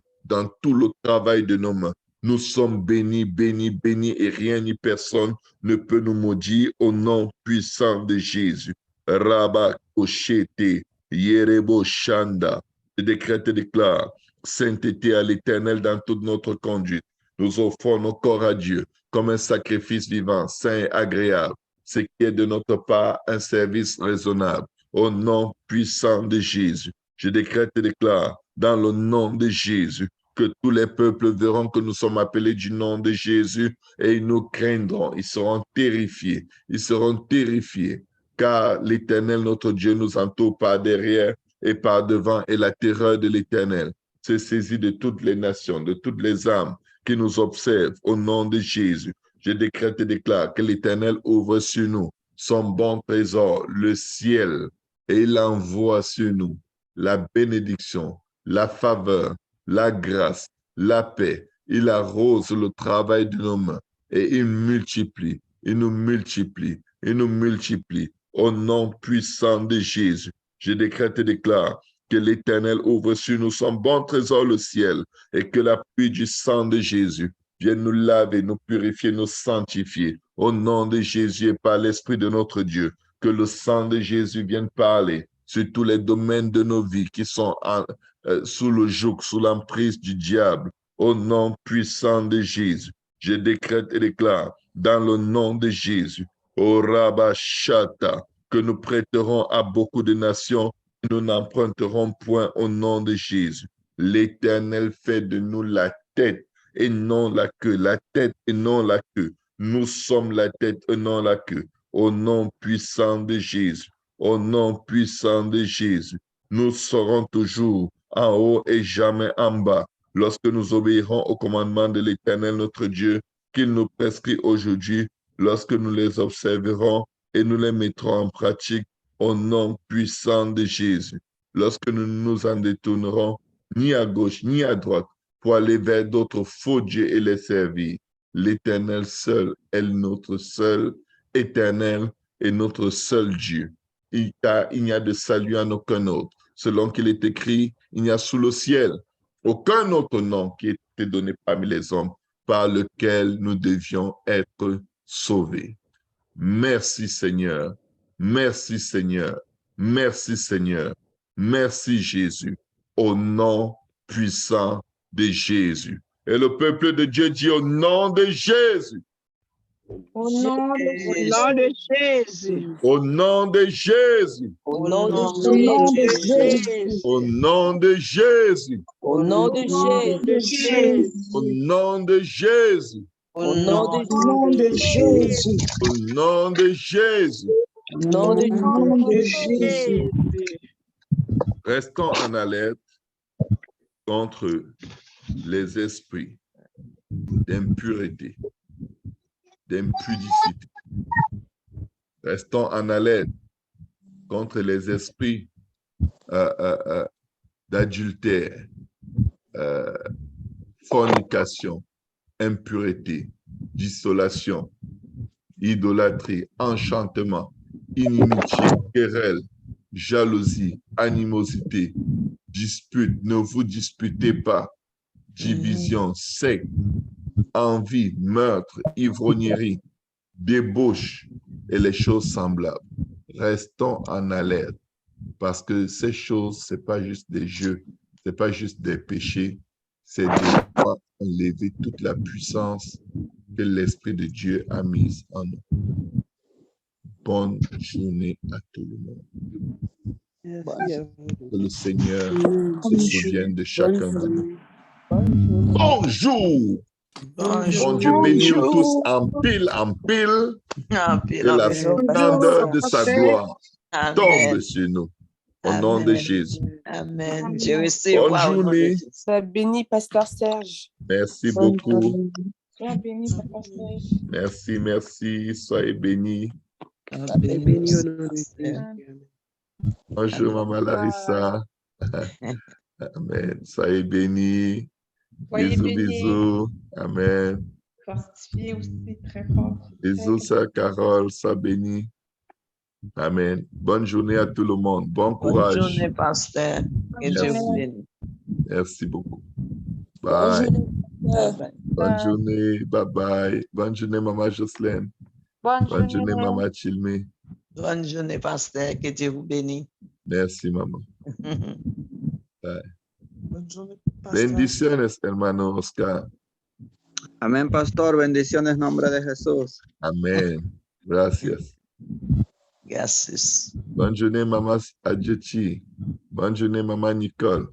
tout le travail de nos mains. Nous sommes bénis, bénis, bénis et rien ni personne ne peut nous maudire au nom puissant de Jésus. Rabba Koshete, Yerebo Shanda. Je décrète et déclare sainteté à l'Éternel dans toute notre conduite. Nous offrons nos corps à Dieu comme un sacrifice vivant, saint et agréable, ce qui est de notre part un service raisonnable. Au nom puissant de Jésus, je décrète et déclare dans le nom de Jésus que tous les peuples verront que nous sommes appelés du nom de Jésus et ils nous craindront, ils seront terrifiés, car l'Éternel, notre Dieu, nous entoure par derrière et par devant et la terreur de l'Éternel se saisit de toutes les nations, de toutes les âmes qui nous observent au nom de Jésus. Je décrète et déclare que l'Éternel ouvre sur nous son bon trésor, le ciel, et il envoie sur nous la bénédiction, la faveur, la grâce, la paix. Il arrose le travail de nos mains et il multiplie, il nous multiplie, il nous multiplie. Au nom puissant de Jésus, je décrète et déclare que l'Éternel ouvre sur nous son bon trésor, le ciel, et que la pluie du sang de Jésus vienne nous laver, nous purifier, nous sanctifier. Au nom de Jésus et par l'Esprit de notre Dieu, que le sang de Jésus vienne parler sur tous les domaines de nos vies qui sont sous le joug, sous l'emprise du diable. Au nom puissant de Jésus, je décrète et déclare dans le nom de Jésus, au Rabashata, que nous prêterons à beaucoup de nations. Nous n'emprunterons point au nom de Jésus. L'Éternel fait de nous la tête et non la queue, la tête et non la queue. Nous sommes la tête et non la queue. Au nom puissant de Jésus, au nom puissant de Jésus, nous serons toujours en haut et jamais en bas lorsque nous obéirons aux commandements de l'Éternel notre Dieu qu'il nous prescrit aujourd'hui, lorsque nous les observerons et nous les mettrons en pratique. Au nom puissant de Jésus, lorsque nous nous en détournerons ni à gauche ni à droite pour aller vers d'autres faux dieux et les servir, l'Éternel seul est notre seul éternel et notre seul Dieu. Il n'y a de salut en aucun autre. Selon qu'il est écrit, il n'y a sous le ciel aucun autre nom qui ait été donné parmi les hommes par lequel nous devions être sauvés. Merci Seigneur. Merci Seigneur, merci Seigneur, merci Jésus, au nom puissant de Jésus. Et le peuple de Dieu dit au nom de Jésus. Au nom de Jésus. Au nom de Jésus. Au nom de Jésus. Au nom de Jésus. Au nom de Jésus. Au nom de Jésus. Au nom de Jésus. Au nom de Jésus. Au nom de Jésus. Restons en alerte contre les esprits d'impureté, d'impudicité. Restons en alerte contre les esprits d'adultère, fornication, impureté, dissolution, idolâtrie, enchantement, inimitié, querelle, jalousie, animosité, dispute. Ne vous disputez pas. Division, secte, envie, meurtre, ivrognerie, débauche et les choses semblables. Restons en alerte parce que ces choses, ce n'est pas juste des jeux, ce n'est pas juste des péchés, c'est de pouvoir enlever toute la puissance que l'Esprit de Dieu a mise en nous. Bonne journée à tout le monde. Merci à vous. Que le Seigneur Amen. se souvienne de chacun de nous. Bonjour! Mon Dieu bénit nous tous en pile, que la splendeur de sa gloire tombe sur nous. Au nom de Jésus. Amen. Je receive. Bonne journée. Sois béni, Pasteur Serge. Merci beaucoup. Sois béni, Papa Serge. Merci, merci. Soyez bénis. Béni au nom de Jésus. Bonjour, Maman Larissa. Amen. Soyez bénis. Soyez Bisous, bénis. bisous. Amen. Fortifiez aussi très fort. Bisous, sœur Carole. Sois bénie. Amen. Bonne journée à tout le monde. Bon Bonne courage. journée, pasteur. Et Dieu vous bénisse. Merci beaucoup. Bye. Bonne journée. Bye bye. Bonne journée, Maman Jocelyne. Bonne journée, Maman Chilme. Bonne journée, pasteur. Que Dieu vous bénisse. Merci, Maman. Bye. Bonne journée, pasteur. Bendiciones, hermano Oscar. Amén, pastor. Bendiciones en nombre de Jesús. Amen. Gracias. Gracias. Bonne journée, Maman Adjechi. Bonne journée, Maman Nicole.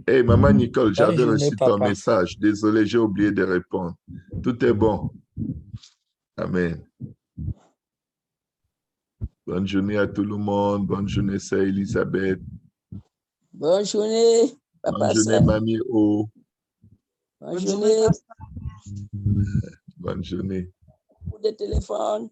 Hey, Maman Nicole, j'avais journée, reçu ton papa. message. Désolé, j'ai oublié de répondre. Tout est bon. Amen. Bonne journée à tout le monde. Bonne journée, Sœur Elisabeth. Bonne journée, Bonne Papa journée, Serge. Mamie O. Bonne journée, Bonne journée. coup de téléphone.